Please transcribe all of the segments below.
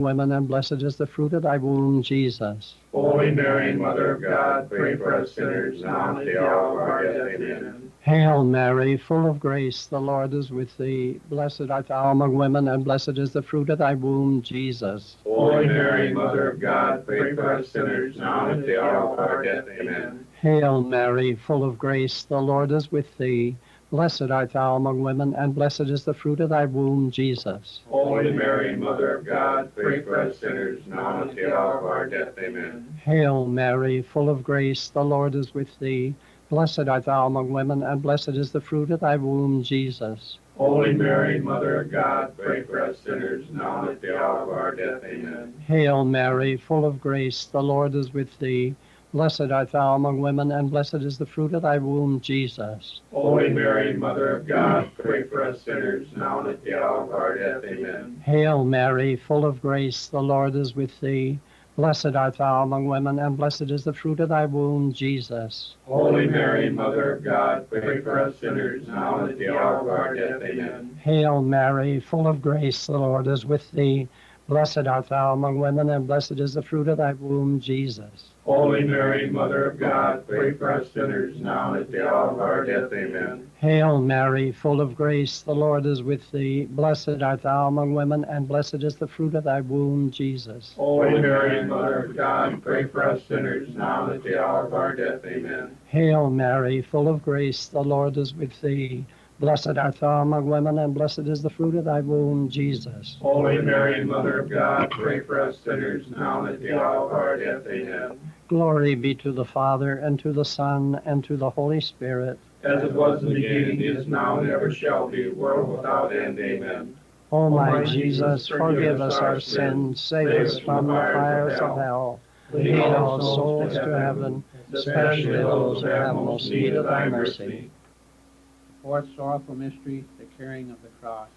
women, and blessed is the fruit of thy womb, Jesus. Holy Mary, Mother of God, pray for us sinners, now and at the hour of our death. Amen. Hail Mary, full of grace, the Lord is with thee. Blessed art thou among women, and blessed is the fruit of thy womb, Jesus. Holy Mary, Mother of God, pray for us sinners, now and at the hour of our death. Amen. Hail Mary, full of grace, the Lord is with thee. Blessed art thou among women, and blessed is the fruit of thy womb, Jesus. Holy Mary, Mother of God, pray for us sinners, now and at the hour of our death. Amen. Hail Mary, full of grace, the Lord is with thee. Blessed art thou among women, and blessed is the fruit of thy womb, Jesus. Holy Mary, Mother of God, pray for us sinners, now and at the hour of our death. Amen. Hail Mary, full of grace, the Lord is with thee. Blessed art thou among women, and blessed is the fruit of thy womb, Jesus. Holy Mary, Mother of God, pray for us sinners, now and at the hour of our death. Amen. Hail Mary, full of grace, the Lord is with thee. Blessed art thou among women, and blessed is the fruit of thy womb, Jesus. Holy Mary, Mother of God, pray for us sinners, now and at the hour of our death. Amen. Hail Mary, full of grace, the Lord is with thee. Blessed art thou among women, and blessed is the fruit of thy womb, Jesus. Holy Mary, Mother of God, pray for us sinners, now and at the hour of our death. Amen. Hail Mary, full of grace, the Lord is with thee. Blessed art thou among women, and blessed is the fruit of thy womb, Jesus. Holy Mary, Mother of God, pray for us sinners, now and at the hour of our death. Amen. Hail Mary, full of grace, the Lord is with thee. Blessed art thou among women, and blessed is the fruit of thy womb, Jesus. Holy Mary, Mother of God, pray for us sinners, now and at the hour of our death. Amen. Glory be to the Father, and to the Son, and to the Holy Spirit. As it was in the beginning, is now, and ever shall be, world without end. Amen. O my Jesus, forgive us our sins, save us from the fires of hell. Lead all souls to heaven, especially those who have most need of thy mercy. Fourth sorrowful mystery, the carrying of the cross.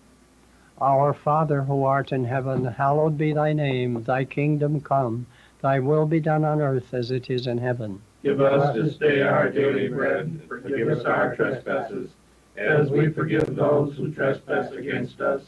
Our Father, who art in heaven, hallowed be thy name. Thy kingdom come. Thy will be done on earth as it is in heaven. Give us this day our daily bread, and forgive us our trespasses, as we forgive those who trespass against us.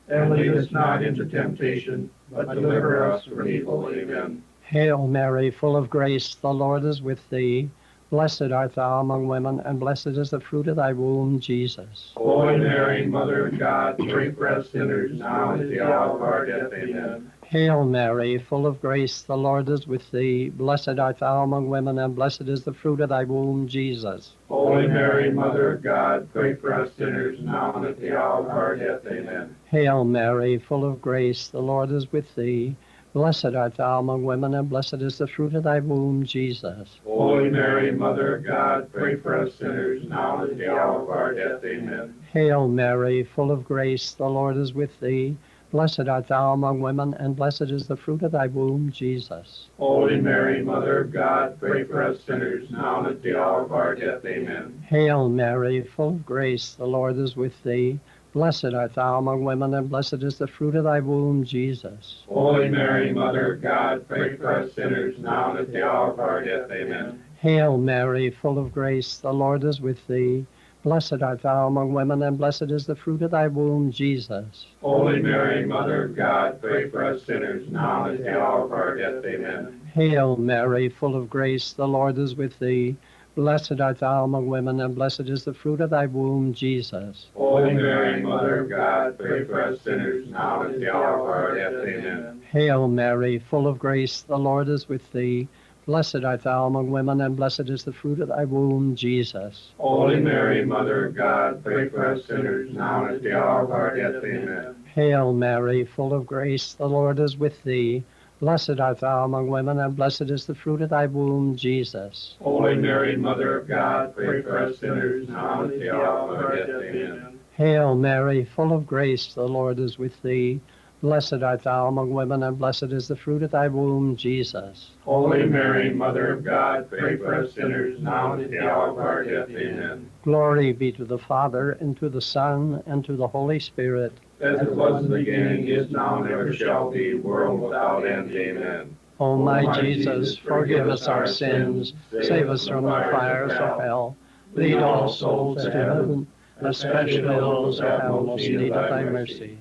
And lead us not into temptation, but deliver us from evil. Amen. Hail Mary, full of grace, the Lord is with thee. Blessed art thou among women, and blessed is the fruit of thy womb, Jesus. Holy Mary, Mother of God, pray for us sinners, now and at the hour of our death. Amen. Hail Mary, full of grace, the Lord is with thee. Blessed art thou among women, and blessed is the fruit of thy womb, Jesus. Holy Mary, Mother of God, pray for us sinners, now and at the hour of our death. Amen. Hail Mary, full of grace, the Lord is with thee. Blessed art thou among women, and blessed is the fruit of thy womb, Jesus. Holy Mary, Mother of God, pray for us sinners, now and at the hour of our death. Amen. Hail Mary, full of grace, the Lord is with thee. Blessed art thou among women, and blessed is the fruit of thy womb, Jesus. Holy Mary, Mother of God, pray for us sinners, now and at the hour of our death. Amen. Hail Mary, full of grace, the Lord is with thee. Blessed art thou among women, and blessed is the fruit of thy womb, Jesus. Holy Mary, Mother of God, pray for us sinners, now and at the hour of our death. Amen. Hail Mary, full of grace, the Lord is with thee. Blessed art thou among women, and blessed is the fruit of thy womb, Jesus. Holy Mary, Mother of God, pray for us sinners, now and at the hour of our death. Amen. Hail Mary, full of grace, the Lord is with thee. Blessed art thou among women, and blessed is the fruit of thy womb, Jesus. Holy Mary, Mother of God, pray for us sinners, now and at the hour of our death. Amen. Hail Mary, full of grace, the Lord is with thee. Blessed art thou among women, and blessed is the fruit of thy womb, Jesus. Holy Mary, Mother of God, pray for us sinners, now and at the hour of our death. Amen. Hail Mary, full of grace, the Lord is with thee. Blessed art thou among women, and blessed is the fruit of thy womb, Jesus. Holy Mary, Mother of God, pray for us sinners, now and at the hour of our death. Amen. Hail Mary, full of grace, the Lord is with thee. Blessed art thou among women, and blessed is the fruit of thy womb, Jesus. Holy Mary, Mother of God, pray for us sinners, now and at the hour of our death. Amen. Glory be to the Father, and to the Son, and to the Holy Spirit. As it was in the beginning, is now, and ever shall be, world without end. Amen. O my Jesus, forgive us our sins, save us from the fires of hell. Lead all souls to heaven, especially those who have most need of thy mercy.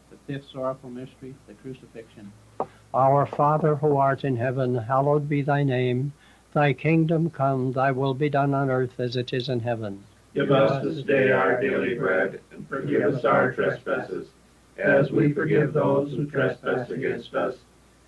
The fifth sorrowful mystery, the crucifixion. Our Father who art in heaven, hallowed be thy name. Thy kingdom come, thy will be done on earth as it is in heaven. Give us this day our daily bread, and forgive us our trespasses, as we forgive those who trespass against us.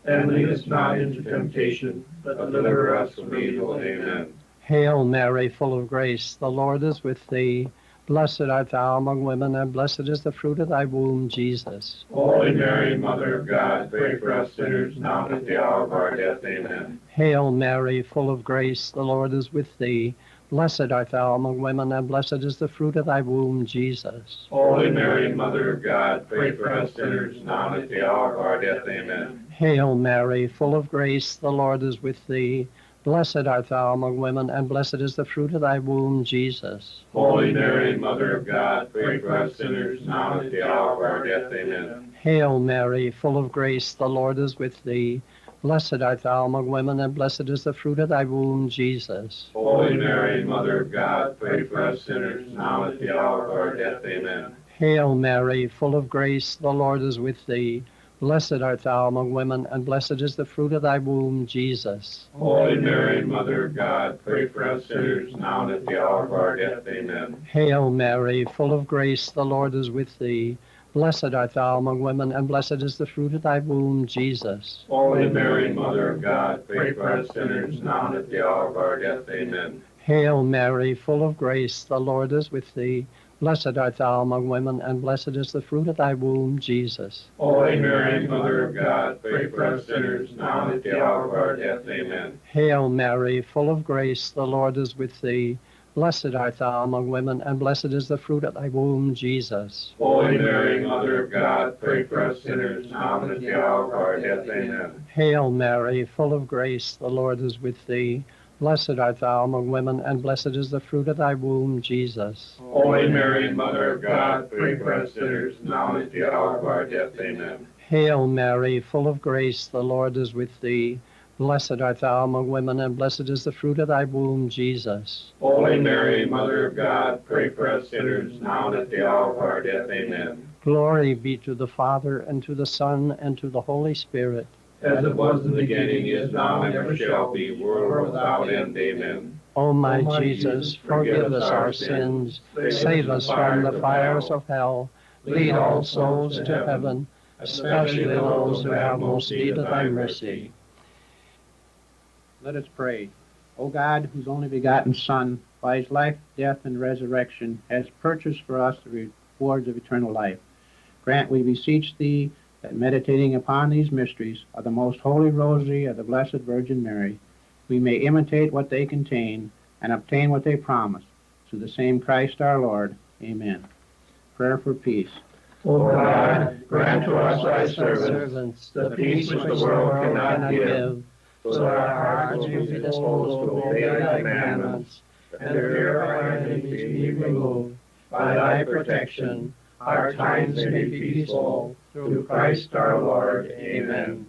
And lead us not into temptation, but deliver us from evil. Amen. Hail Mary, full of grace, the Lord is with thee. Blessed art thou among women, and blessed is the fruit of thy womb, Jesus. Holy Mary, Mother of God, pray for us sinners, now and at the hour of our death. Amen. Hail Mary, full of grace, the Lord is with thee. Blessed art thou among women, and blessed is the fruit of thy womb, Jesus. Holy Mary, Mother of God, pray for us sinners, now and at the hour of our death. Amen. Hail Mary, full of grace, the Lord is with thee. Blessed art thou among women, and blessed is the fruit of thy womb, Jesus. Holy Mary, Mother of God, pray for us sinners, now and at the hour of our death. Amen. Hail Mary, full of grace, the Lord is with thee. Blessed art thou among women, and blessed is the fruit of thy womb, Jesus. Holy Mary, Mother of God, pray for us sinners, now and at the hour of our death. Amen. Hail Mary, full of grace, the Lord is with thee. Blessed art thou among women, and blessed is the fruit of thy womb, Jesus. Holy Mary, Mother of God, pray for us sinners, now and at the hour of our death. Amen. Hail Mary, full of grace, the Lord is with thee. Blessed art thou among women, and blessed is the fruit of thy womb, Jesus. Holy Mary, Mother of God, pray for us sinners, now and at the hour of our death. Amen. Hail Mary, full of grace, the Lord is with thee. Blessed art thou among women, and blessed is the fruit of thy womb, Jesus. Holy Mary, Mother of God, pray for us sinners, now and at the hour of our death. Amen. Hail Mary, full of grace, the Lord is with thee. Blessed art thou among women, and blessed is the fruit of thy womb, Jesus. Holy Mary, Mother of God, pray for us sinners, now and at the hour of our death. Amen. Hail Mary, full of grace, the Lord is with thee. Blessed art thou among women, and blessed is the fruit of thy womb, Jesus. Holy Mary, Mother of God, pray for us sinners, now and at the hour of our death. Amen. Hail Mary, full of grace, the Lord is with thee. Blessed art thou among women, and blessed is the fruit of thy womb, Jesus. Holy Mary, Mother of God, pray for us sinners, now and at the hour of our death. Amen. Glory be to the Father, and to the Son, and to the Holy Spirit. As it was in the beginning, is now, and ever shall be, world without end. Amen. O my Jesus, forgive us our sins, save us from the fires of hell, lead all souls to heaven, especially those who have most need of thy mercy. Let us pray. O God, whose only begotten Son, by his life, death, and resurrection, has purchased for us the rewards of eternal life, grant, we beseech thee, that meditating upon these mysteries of the most holy rosary of the Blessed Virgin Mary, we may imitate what they contain and obtain what they promise. Through the same Christ our Lord. Amen. Prayer for peace. O God, grant to us thy servants the peace which the world cannot give, so that our hearts may be disposed to obey thy commandments, and the fear of our enemies be removed. By thy protection, our times may be peaceful. Through Christ our Lord. Amen.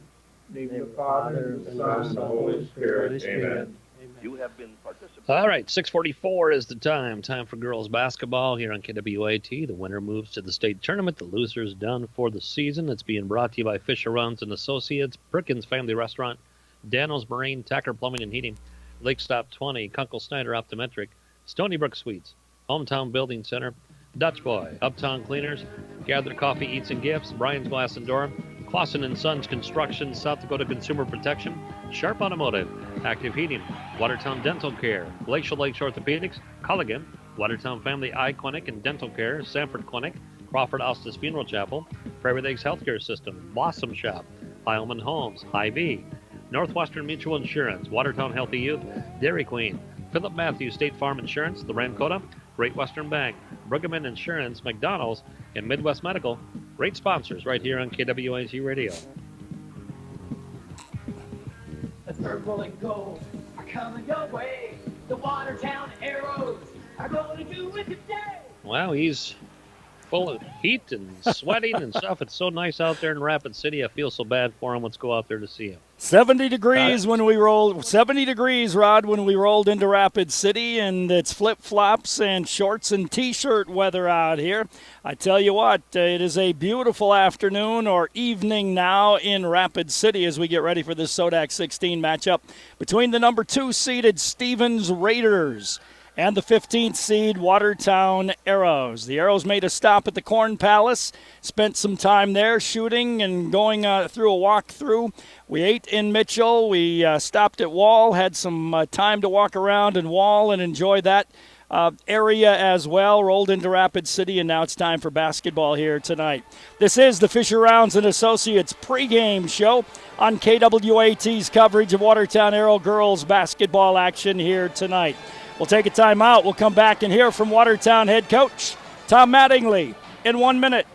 In the name of the Father, and the Son, and the Holy Spirit. Amen. You have been participating. All right, 6:44 is the time. Time for girls basketball here on KWAT. The winner moves to the state tournament. The loser's done for the season. It's being brought to you by Fisher Runs and Associates, Perkins Family Restaurant, Daniels Marine, Tacker Plumbing and Heating, Lake Stop 20, Kunkel Snyder Optometric, Stony Brook Suites, Hometown Building Center, Dutch Boy, Uptown Cleaners, Gather Coffee, Eats and Gifts, Brian's Glass and Door, Clausen & Sons Construction, South Dakota Consumer Protection, Sharp Automotive, Active Heating, Watertown Dental Care, Glacial Lakes Orthopedics, Culligan, Watertown Family Eye Clinic and Dental Care, Sanford Clinic, Crawford Austis Funeral Chapel, Prairie Lakes Healthcare System, Blossom Shop, Heilman Homes, Hy-Vee, Northwestern Mutual Insurance, Watertown Healthy Youth, Dairy Queen, Philip Matthews State Farm Insurance, the Rancota, Great Western Bank, Bruggeman Insurance, McDonald's, and Midwest Medical. Great sponsors right here on KWAT Radio. The purple and gold are coming your way. The Watertown Arrows are going to do it today. Well, he's full of heat and sweating and stuff. It's so nice out there in Rapid City. I feel so bad for them. Let's go out there to see them. 70 degrees when we rolled. 70 degrees, Rod, when we rolled into Rapid City, and it's flip-flops and shorts and T-shirt weather out here. I tell you what, it is a beautiful afternoon or evening now in Rapid City as we get ready for this Sodak 16 matchup between the number 2 seeded Stevens Raiders and the 15th seed Watertown Arrows. The Arrows made a stop at the Corn Palace, spent some time there shooting and going through a walkthrough. We ate in Mitchell. We stopped at Wall, had some time to walk around in Wall and enjoy that area as well. Rolled into Rapid City, and now it's time for basketball here tonight. This is the Fisher Rounds and Associates pregame show on KWAT's coverage of Watertown Arrow girls basketball action here tonight. We'll take a timeout. We'll come back and hear from Watertown head coach Tom Mattingly in 1 minute.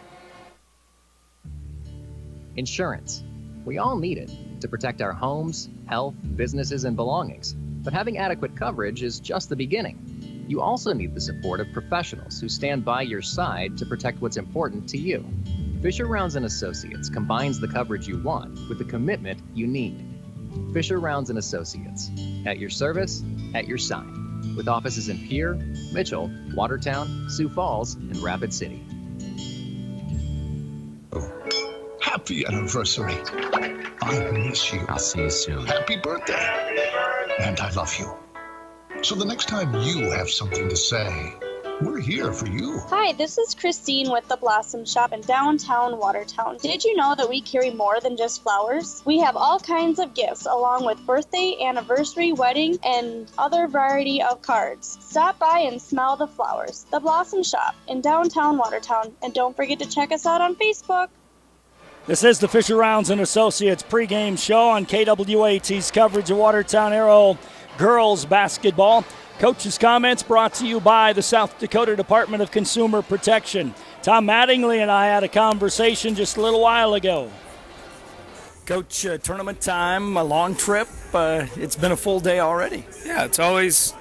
Insurance. We all need it to protect our homes, health, businesses, and belongings. But having adequate coverage is just the beginning. You also need the support of professionals who stand by your side to protect what's important to you. Fisher Rounds & Associates combines the coverage you want with the commitment you need. Fisher Rounds & Associates. At your service, at your side. With offices in Pierre, Mitchell, Watertown, Sioux Falls, and Rapid City. Happy anniversary. I miss you. I'll see you soon. Happy birthday. And I love you. So the next time you have something to say, we're here for you. Hi, this is Christine with the Blossom Shop in downtown Watertown. Did you know that we carry more than just flowers? We have all kinds of gifts along with birthday, anniversary, wedding, and other variety of cards. Stop by and smell the flowers. The Blossom Shop in downtown Watertown. And don't forget to check us out on Facebook. This is the Fisher Rounds & Associates pregame show on KWAT's coverage of Watertown Arrow girls basketball. Coach's comments brought to you by the South Dakota Department of Consumer Protection. Tom Mattingly and I had a conversation just a little while ago. Coach, tournament time, a long trip. It's been a full day already. Yeah, it's always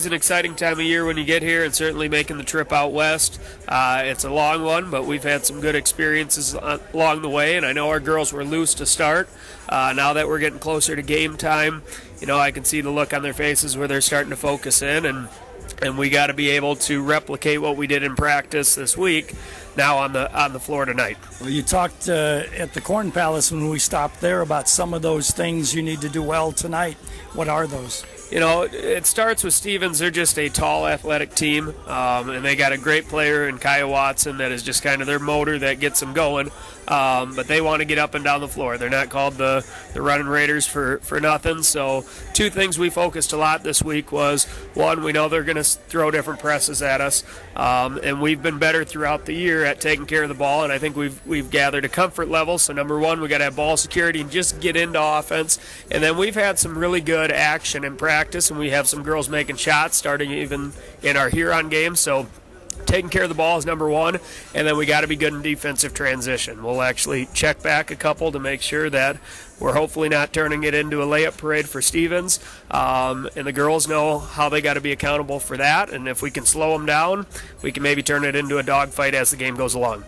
an exciting time of year when you get here, and certainly making the trip out west. It's a long one, but we've had some good experiences along the way, and I know our girls were loose to start. Now that we're getting closer to game time, I can see the look on their faces where they're starting to focus in, and we got to be able to replicate what we did in practice this week now on the floor tonight. Well, you talked at the Corn Palace when we stopped there about some of those things you need to do well tonight. What are those? It starts with Stevens. They're just a tall, athletic team, and they got a great player in Kaya Watson that is just kind of their motor that gets them going. But they want to get up and down the floor. They're not called the Running Raiders for nothing. So 2 things we focused a lot this week was, 1, we know they're going to throw different presses at us, and we've been better throughout the year at taking care of the ball, and I think we've gathered a comfort level. So number 1, we got to have ball security and just get into offense. And then we've had some really good action in practice, and we have some girls making shots starting even in our Huron game. So taking care of the ball is number 1, and then we got to be good in defensive transition. We'll actually check back a couple to make sure that we're hopefully not turning it into a layup parade for Stevens, and the girls know how they got to be accountable for that, and if we can slow them down, we can maybe turn it into a dogfight as the game goes along.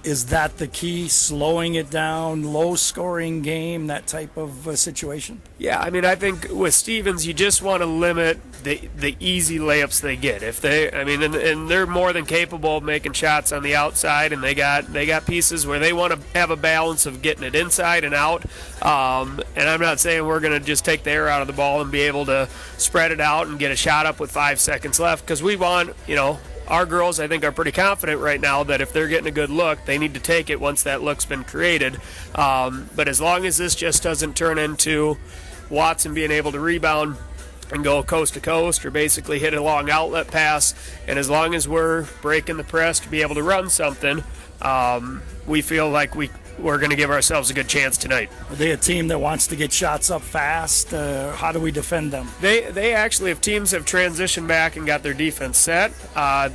Is that the key, slowing it down, low-scoring game, that type of situation? Yeah, I think with Stevens, you just want to limit the easy layups they get. If and they're more than capable of making shots on the outside, and they got pieces where they want to have a balance of getting it inside and out. And I'm not saying we're going to just take the air out of the ball and be able to spread it out and get a shot up with 5 seconds left, because we want, our girls, I think, are pretty confident right now that if they're getting a good look, they need to take it once that look's been created. But as long as this just doesn't turn into Watson being able to rebound and go coast to coast or basically hit a long outlet pass, and as long as we're breaking the press to be able to run something, we feel like we're going to give ourselves a good chance tonight. Are they a team that wants to get shots up fast? How do we defend them? They actually, if teams have transitioned back and got their defense set,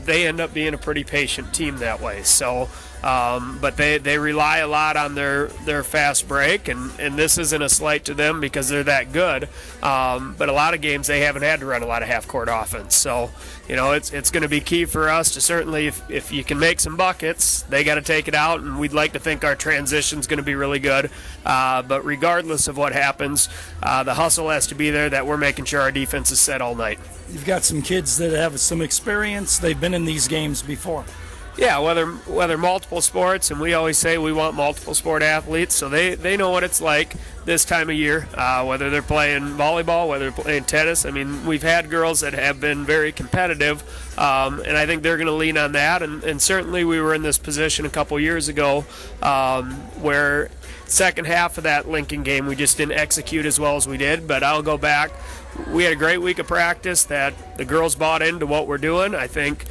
they end up being a pretty patient team that way. So But they rely a lot on their fast break, and this isn't a slight to them because they're that good. But a lot of games they haven't had to run a lot of half-court offense. So, it's going to be key for us to certainly, if you can make some buckets, they got to take it out, and we'd like to think our transition's going to be really good. But regardless of what happens, the hustle has to be there that we're making sure our defense is set all night. You've got some kids that have some experience. They've been in these games before. Yeah, whether multiple sports, and we always say we want multiple sport athletes, so they know what it's like this time of year, whether they're playing volleyball, whether they're playing tennis. I mean, we've had girls that have been very competitive, and I think they're going to lean on that, and certainly we were in this position a couple years ago where second half of that Lincoln game we just didn't execute as well as we did, but I'll go back. We had a great week of practice that the girls bought into what we're doing. I think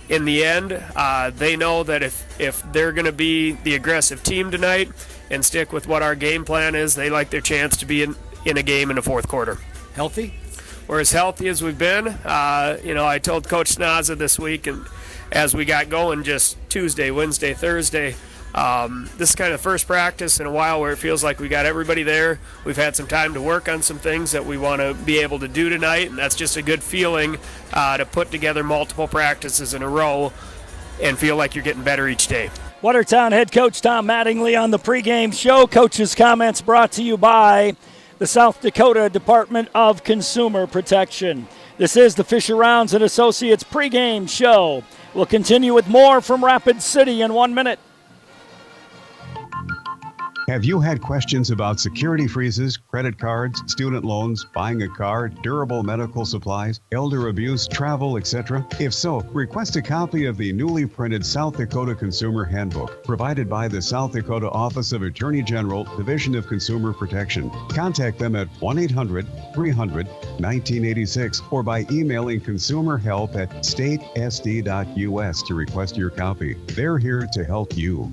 in the end, they know that if they're going to be the aggressive team tonight and stick with what our game plan is, they like their chance to be in a game in the fourth quarter. Healthy? We're as healthy as we've been. I told Coach Snaza this week, and as we got going just Tuesday, Wednesday, Thursday, this is kind of the first practice in a while where it feels like we got everybody there. We've had some time to work on some things that we want to be able to do tonight, and that's just a good feeling to put together multiple practices in a row and feel like you're getting better each day. Watertown head coach Tom Mattingly on the pregame show. Coach's comments brought to you by the South Dakota Department of Consumer Protection. This is the Fisher Rounds and Associates pregame show. We'll continue with more from Rapid City in 1 minute. Have you had questions about security freezes, credit cards, student loans, buying a car, durable medical supplies, elder abuse, travel, etc.? If so, request a copy of the newly printed South Dakota Consumer Handbook, provided by the South Dakota Office of Attorney General, Division of Consumer Protection. Contact them at 1-800-300-1986 or by emailing consumerhelp@statesd.us to request your copy. They're here to help you.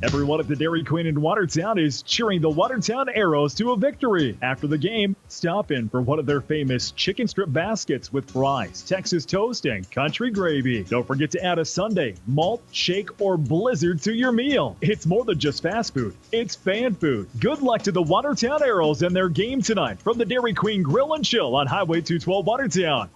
Everyone at the Dairy Queen in Watertown is cheering the Watertown Arrows to a victory. After the game, stop in for one of their famous chicken strip baskets with fries, Texas toast, and country gravy. Don't forget to add a sundae, malt, shake, or blizzard to your meal. It's more than just fast food. It's fan food. Good luck to the Watertown Arrows and their game tonight from the Dairy Queen Grill and Chill on Highway 212 Watertown.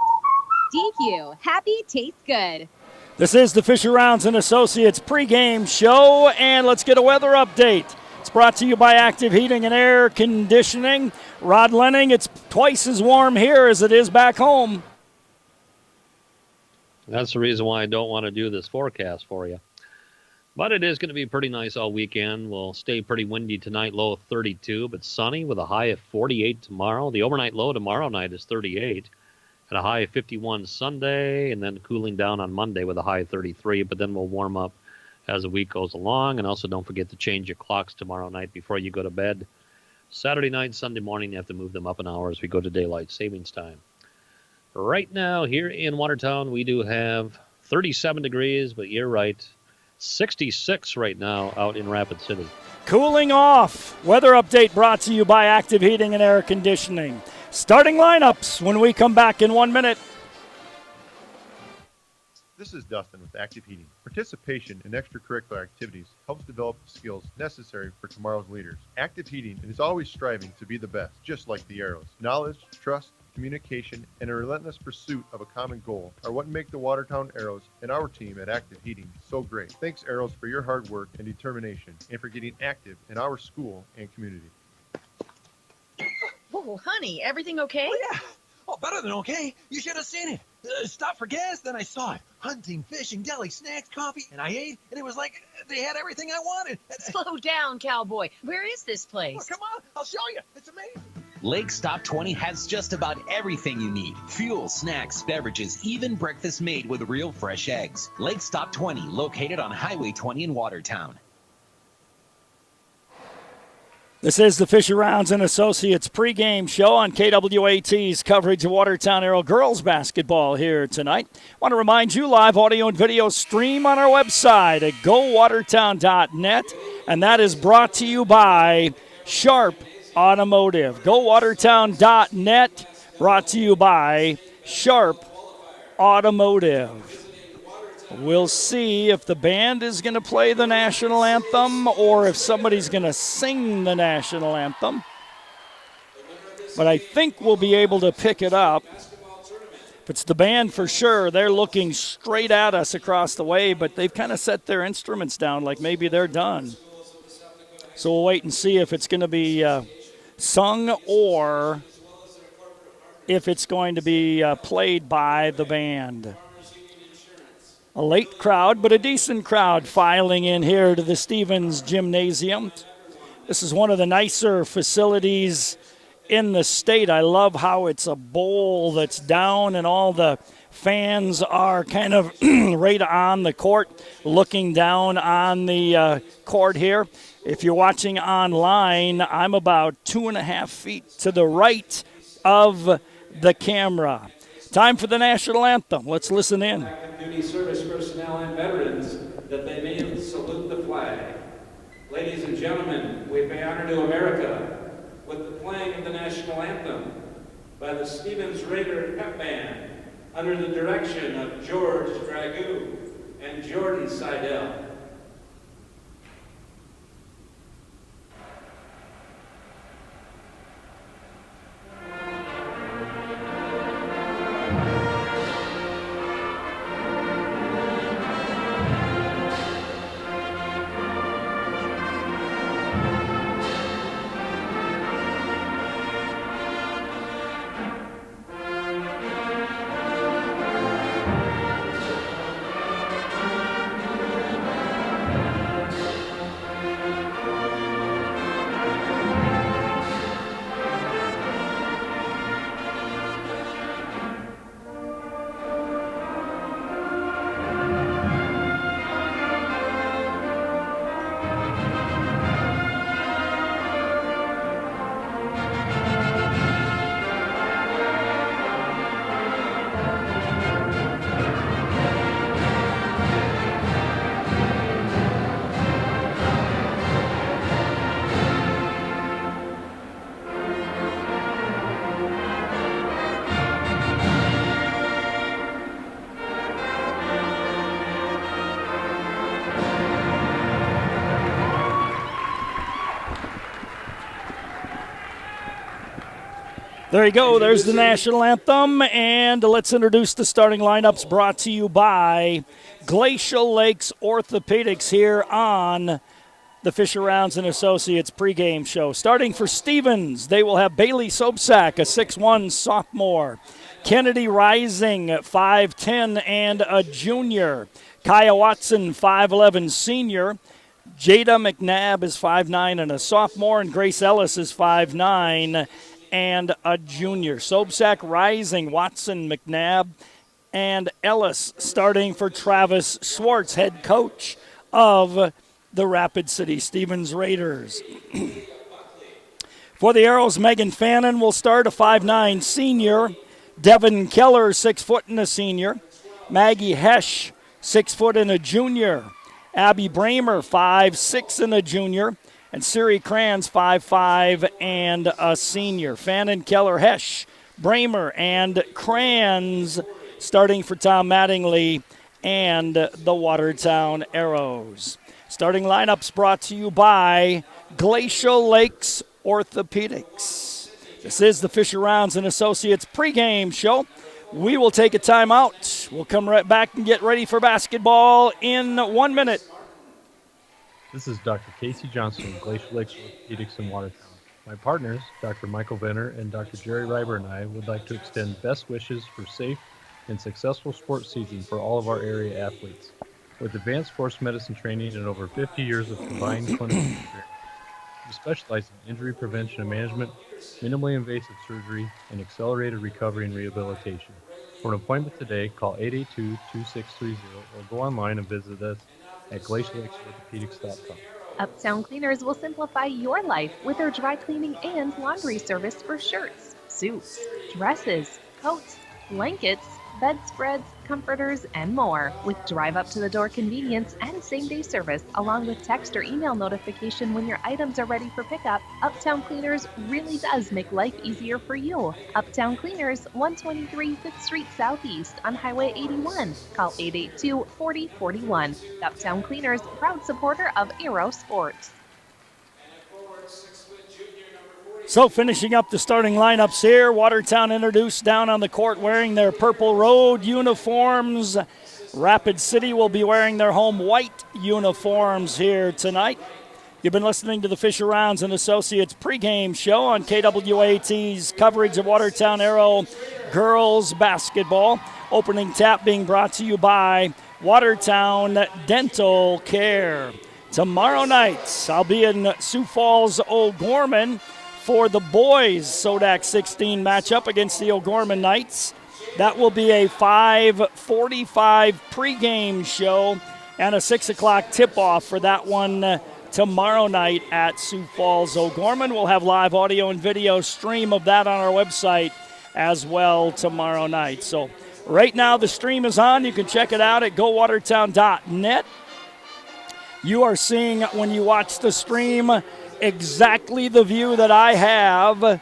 DQ. Happy tastes good. This is the Fisher Rounds and Associates pregame show, and let's get a weather update. It's brought to you by Active Heating and Air Conditioning. Rod Lenning, it's twice as warm here as it is back home. That's the reason why I don't want to do this forecast for you. But it is going to be pretty nice all weekend. We'll stay pretty windy tonight, low of 32, but sunny with a high of 48 tomorrow. The overnight low tomorrow night is 38. At a high of 51 Sunday, and then cooling down on Monday with a high of 33, but then we'll warm up as the week goes along. And also don't forget to change your clocks tomorrow night before you go to bed. Saturday night, Sunday morning, you have to move them up an hour as we go to daylight savings time. Right now, here in Watertown, we do have 37 degrees, but you're right, 66 right now out in Rapid City. Cooling off. Weather update brought to you by Active Heating and Air Conditioning. Starting lineups when we come back in 1 minute. This is Dustin with Active Heating. Participation in extracurricular activities helps develop the skills necessary for tomorrow's leaders. Active Heating is always striving to be the best, just like the Arrows. Knowledge, trust, communication, and a relentless pursuit of a common goal are what make the Watertown Arrows and our team at Active Heating so great. Thanks, Arrows, for your hard work and determination, and for getting active in our school and community. Oh, honey, everything okay? Oh, yeah. Oh, better than okay. You should have seen it. Stopped for gas, then I saw it. Hunting, fishing, deli, snacks, coffee, and I ate, and it was like they had everything I wanted. Slow down, cowboy. Where is this place? Oh, come on, I'll show you. It's amazing. Lake Stop 20 has just about everything you need. Fuel, snacks, beverages, even breakfast made with real fresh eggs. Lake Stop 20, located on Highway 20 in Watertown. This is the Fisher Rounds and Associates pregame show on KWAT's coverage of Watertown Arrow girls basketball here tonight. I want to remind you, live audio and video stream on our website at gowatertown.net, and that is brought to you by Sharp Automotive. GoWatertown.net, brought to you by Sharp Automotive. We'll see if the band is going to play the national anthem or if somebody's going to sing the national anthem. But I think we'll be able to pick it up. If it's the band for sure, they're looking straight at us across the way, but they've kind of set their instruments down like maybe they're done. So we'll wait and see if it's going to be sung or if it's going to be played by the band. A late crowd, but a decent crowd filing in here to the Stevens Gymnasium. This is one of the nicer facilities in the state. I love how it's a bowl that's down and all the fans are kind of right on the court, looking down on the court here. If you're watching online, I'm about 2.5 feet to the right of the camera. Time for the national anthem. Let's listen in. Active duty service personnel and veterans that they may salute the flag. Ladies and gentlemen, we pay honor to America with the playing of the national anthem by the Stevens Raider Pep Band under the direction of George Dragoo and Jordan Seidel. There you go. There's the national anthem. And let's introduce the starting lineups brought to you by Glacial Lakes Orthopedics here on the Fisher Rounds and Associates pregame show. Starting for Stevens, they will have Bailey Sobczak, a 6'1 sophomore. Kennedy Rising, 5'10 and a junior. Kaya Watson, 5'11 senior. Jada McNabb is 5'9 and a sophomore. And Grace Ellis is 5'9 and a junior. Sobczak Rising, Watson, McNabb, and Ellis starting for Travis Schwartz, head coach of the Rapid City Stevens Raiders. For the Arrows, Megan Fannin will start, a 5'9 senior. Devin Keller, 6 foot and a senior. Maggie Hesch, 6 foot and a junior. Abby Bramer, 5'6 and a junior. And Siri Kranz, 5'5 and a senior. Fannin, Keller, Hesch, Bramer, and Kranz starting for Tom Mattingly and the Watertown Arrows. Starting lineups brought to you by Glacial Lakes Orthopedics. This is the Fisher Rounds and Associates pregame show. We will take a timeout. We'll come right back and get ready for basketball in 1 minute. This is Dr. Casey Johnson of Glacial Lakes Orthopedics in Watertown. My partners, Dr. Michael Venner and Dr. Jerry Reiber, and I would like to extend best wishes for safe and successful sports season for all of our area athletes. With advanced sports medicine training and over 50 years of combined clinical experience, we specialize in injury prevention and management, minimally invasive surgery, and accelerated recovery and rehabilitation. For an appointment today, call 882-2630 or go online and visit us at glaciallakes.orthopedics.com. Uptown Cleaners will simplify your life with their dry cleaning and laundry service for shirts, suits, dresses, coats, blankets, bedspreads, comforters, and more. With drive-up-to-the-door convenience and same-day service, along with text or email notification when your items are ready for pickup, Uptown Cleaners really does make life easier for you. Uptown Cleaners, 123 5th Street Southeast on Highway 81. Call 882-4041. Uptown Cleaners, proud supporter of Aero Sports. So finishing up the starting lineups here, Watertown introduced down on the court wearing their Purple Road uniforms. Rapid City will be wearing their home white uniforms here tonight. You've been listening to the Fisher Rounds and Associates pregame show on KWAT's coverage of Watertown Aero girls basketball. Opening tap being brought to you by Watertown Dental Care. Tomorrow night, I'll be in Sioux Falls, O'Gorman, for the boys' Sodak 16 matchup against the O'Gorman Knights. That will be a 5:45 pregame show and a 6 o'clock tip-off for that one tomorrow night at Sioux Falls, O'Gorman. We'll have live audio and video stream of that on our website as well tomorrow night. So right now the stream is on. You can check it out at gowatertown.net. You are seeing, when you watch the stream, exactly the view that I have,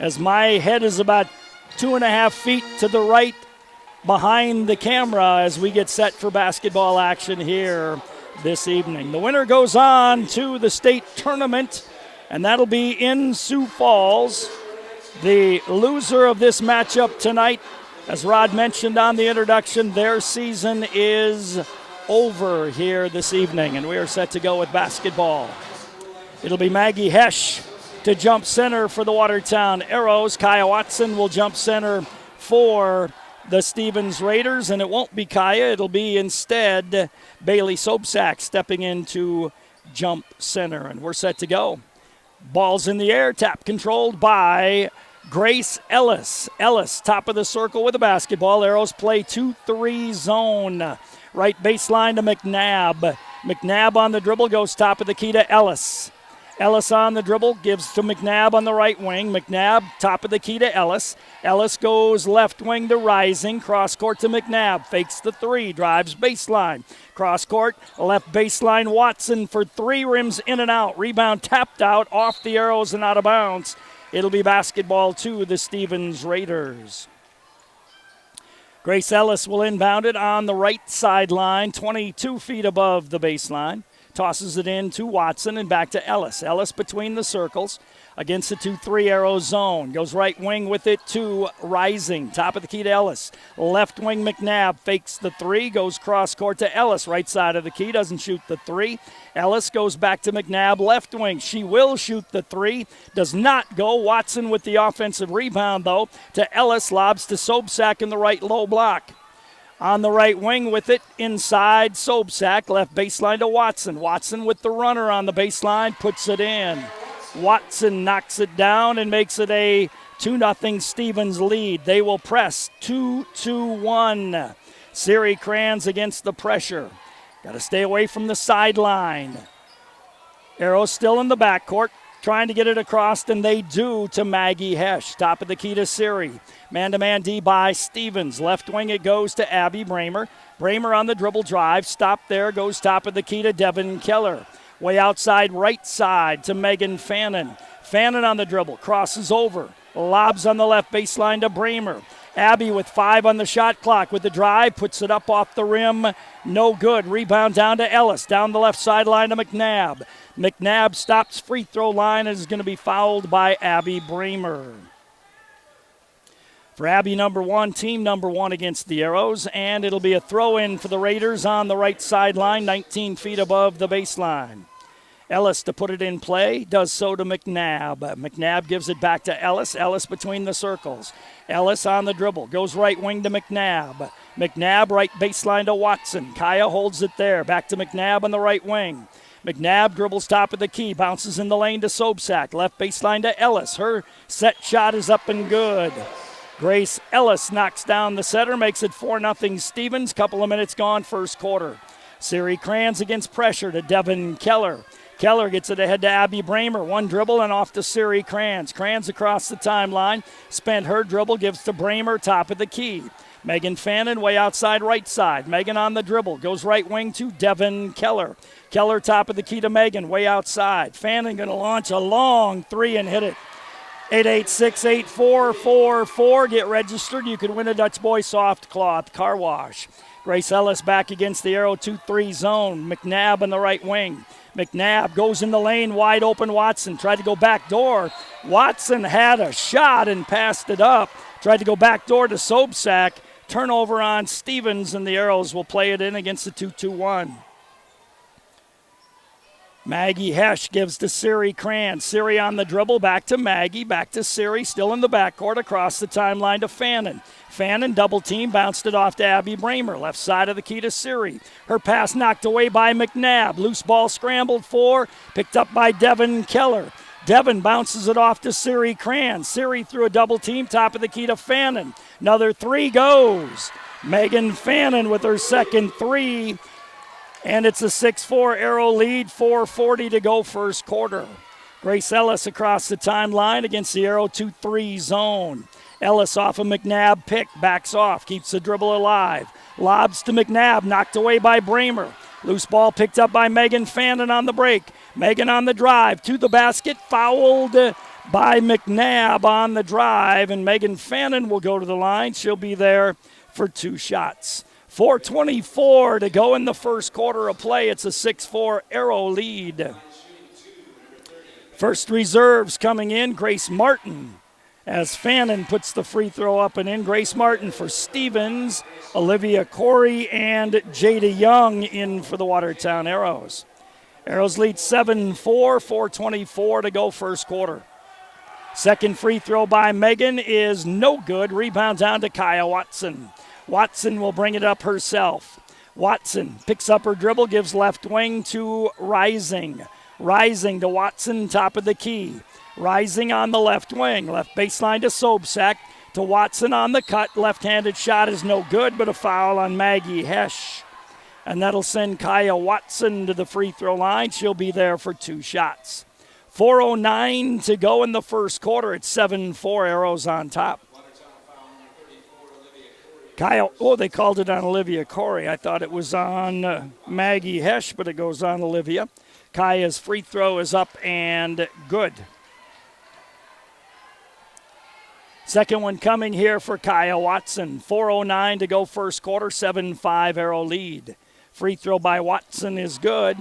as my head is about 2.5 feet to the right behind the camera as we get set for basketball action here this evening. The winner goes on to the state tournament, and that'll be in Sioux Falls. The loser of this matchup tonight, as Rod mentioned on the introduction, their season is over here this evening, and we are set to go with basketball. It'll be Maggie Hesch to jump center for the Watertown Arrows. Kaya Watson will jump center for the Stevens Raiders, and it won't be Kaya. It'll be instead Bailey Sobsack stepping into jump center, and we're set to go. Ball's in the air, tap controlled by Grace Ellis. Ellis, top of the circle with the basketball. Arrows play 2-3 zone. Right baseline to McNabb. McNabb on the dribble, goes top of the key to Ellis. Ellis on the dribble, gives to McNabb on the right wing. McNabb, top of the key to Ellis. Ellis goes left wing to Rising. Cross court to McNabb. Fakes the three, drives baseline. Cross court, left baseline. Watson for three, rims in and out. Rebound tapped out, off the Arrows and out of bounds. It'll be basketball to the Stevens Raiders. Grace Ellis will inbound it on the right sideline, 22 feet above the baseline. Tosses it in to Watson and back to Ellis. Ellis between the circles against the 2-3 Arrow zone. Goes right wing with it to Rising. Top of the key to Ellis. Left wing McNabb fakes the three. Goes cross court to Ellis. Right side of the key. Doesn't shoot the three. Ellis goes back to McNabb. Left wing. She will shoot the three. Does not go. Watson with the offensive rebound though to Ellis. Lobs to Sobsack in the right low block. On the right wing with it, inside Sobsack, left baseline to Watson. Watson with the runner on the baseline, puts it in. Watson knocks it down and makes it a 2-0 Stevens lead. They will press 2-2-1. Siri Kranz against the pressure. Got to stay away from the sideline. Arrows still in the backcourt, trying to get it across, and they do to Maggie Hesch. Top of the key to Siri. Man-to-man D by Stevens. Left wing it goes to Abby Bramer. Bramer on the dribble drive. Stop there. Goes top of the key to Devin Keller. Way outside right side to Megan Fannin. Fannin on the dribble. Crosses over. Lobs on the left baseline to Bramer. Abby with 5 on the shot clock with the drive. Puts it up off the rim. No good. Rebound down to Ellis. Down the left sideline to McNabb. McNabb stops free throw line and is going to be fouled by Abby Bramer. For Abby number 1, team number 1 against the Arrows, and it'll be a throw-in for the Raiders on the right sideline, 19 feet above the baseline. Ellis to put it in play, does so to McNabb. McNabb gives it back to Ellis. Ellis between the circles. Ellis on the dribble, goes right wing to McNabb. McNabb right baseline to Watson. Kaya holds it there, back to McNabb on the right wing. McNabb dribbles top of the key, bounces in the lane to Sobsack. Left baseline to Ellis. Her set shot is up and good. Grace Ellis knocks down the setter, makes it 4-0 Stevens. Couple of minutes gone, first quarter. Siri Kranz against pressure to Devin Keller. Keller gets it ahead to Abby Bramer. One dribble and off to Siri Kranz. Kranz across the timeline. Spent her dribble, gives to Bramer, top of the key. Megan Fannin way outside right side. Megan on the dribble. Goes right wing to Devin Keller. Keller top of the key to Megan, way outside. Fannin going to launch a long three and hit it. 886-8444. Get registered. You can win a Dutch Boy soft cloth car wash. Grace Ellis back against the Arrow 2-3 zone. McNabb on the right wing. McNabb goes in the lane, wide open Watson. Tried to go back door. Watson had a shot and passed it up. Tried to go back door to Sodak. Turnover on Stevens, and the Arrows will play it in against the 2-2-1. Maggie Hesch gives to Siri Kranz. Siri on the dribble, back to Maggie, back to Siri, still in the backcourt, across the timeline to Fannin. Fannin, double team, bounced it off to Abby Bramer. Left side of the key to Siri. Her pass knocked away by McNabb. Loose ball scrambled for, picked up by Devin Keller. Devin bounces it off to Siri Kranz. Siri through a double team, top of the key to Fannin. Another three goes. Megan Fannin with her second three. And it's a 6-4 Arrow lead, 4:40 to go first quarter. Grace Ellis across the timeline against the Arrow 2-3 zone. Ellis off a McNabb pick, backs off, keeps the dribble alive. Lobs to McNabb, knocked away by Bramer. Loose ball picked up by Megan Fannin on the break. Megan on the drive to the basket, fouled by McNabb on the drive, and Megan Fannin will go to the line. She'll be there for two shots. 4:24 to go in the first quarter of play. It's a 6-4 Arrow lead. First reserves coming in, Grace Martin. As Fannin puts the free throw up and in, Grace Martin for Stevens, Olivia Corey, and Jada Young in for the Watertown Arrows. Arrows lead 7-4, 4:24 to go first quarter. Second free throw by Megan is no good. Rebound down to Kaya Watson. Watson will bring it up herself. Watson picks up her dribble, gives left wing to Rising. Rising to Watson, top of the key. Rising on the left wing. Left baseline to Sodak. To Watson on the cut. Left-handed shot is no good, but a foul on Maggie Hesch. And that'll send Kaya Watson to the free throw line. She'll be there for two shots. 4:09 to go in the first quarter. It's 7-4 Arrows on top. Kaya, they called it on Olivia Corey. I thought it was on Maggie Hesch, but it goes on Olivia. Kaya's free throw is up and good. Second one coming here for Kaya Watson. 4:09 to go first quarter, 7-5 Arrow lead. Free throw by Watson is good.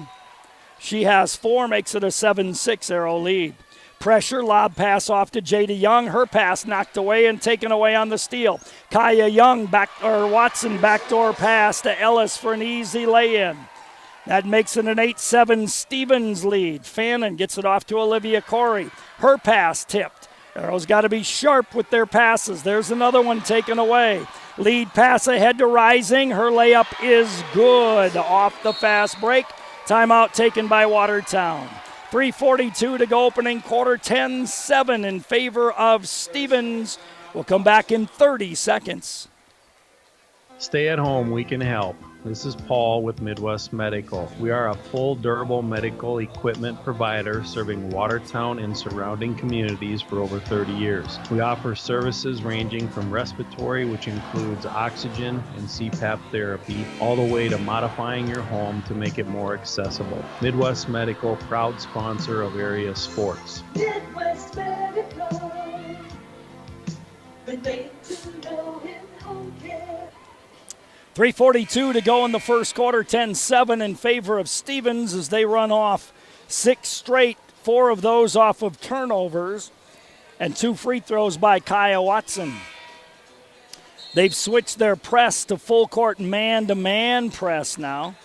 She has four, makes it a 7-6 Arrow lead. Pressure, lob pass off to Jada Young. Her pass knocked away and taken away on the steal. Kaya Young, Watson backdoor pass to Ellis for an easy lay-in. That makes it an 8-7 Stevens lead. Fannin gets it off to Olivia Corey. Her pass tipped. Arrow's got to be sharp with their passes. There's another one taken away. Lead pass ahead to Rising. Her layup is good off the fast break. Timeout taken by Watertown. 3:42 to go opening quarter, 10-7 in favor of Stevens. We'll come back in 30 seconds. Stay at home, we can help. This is Paul with Midwest Medical. We are a full durable medical equipment provider serving Watertown and surrounding communities for over 30 years. We offer services ranging from respiratory, which includes oxygen and CPAP therapy, all the way to modifying your home to make it more accessible. Midwest Medical, proud sponsor of area sports. Midwest Medical. Been made to know in home care. 3:42 to go in the first quarter, 10-7 in favor of Stevens as they run off six straight, four of those off of turnovers, and two free throws by Kaya Watson. They've switched their press to full court man-to-man press now.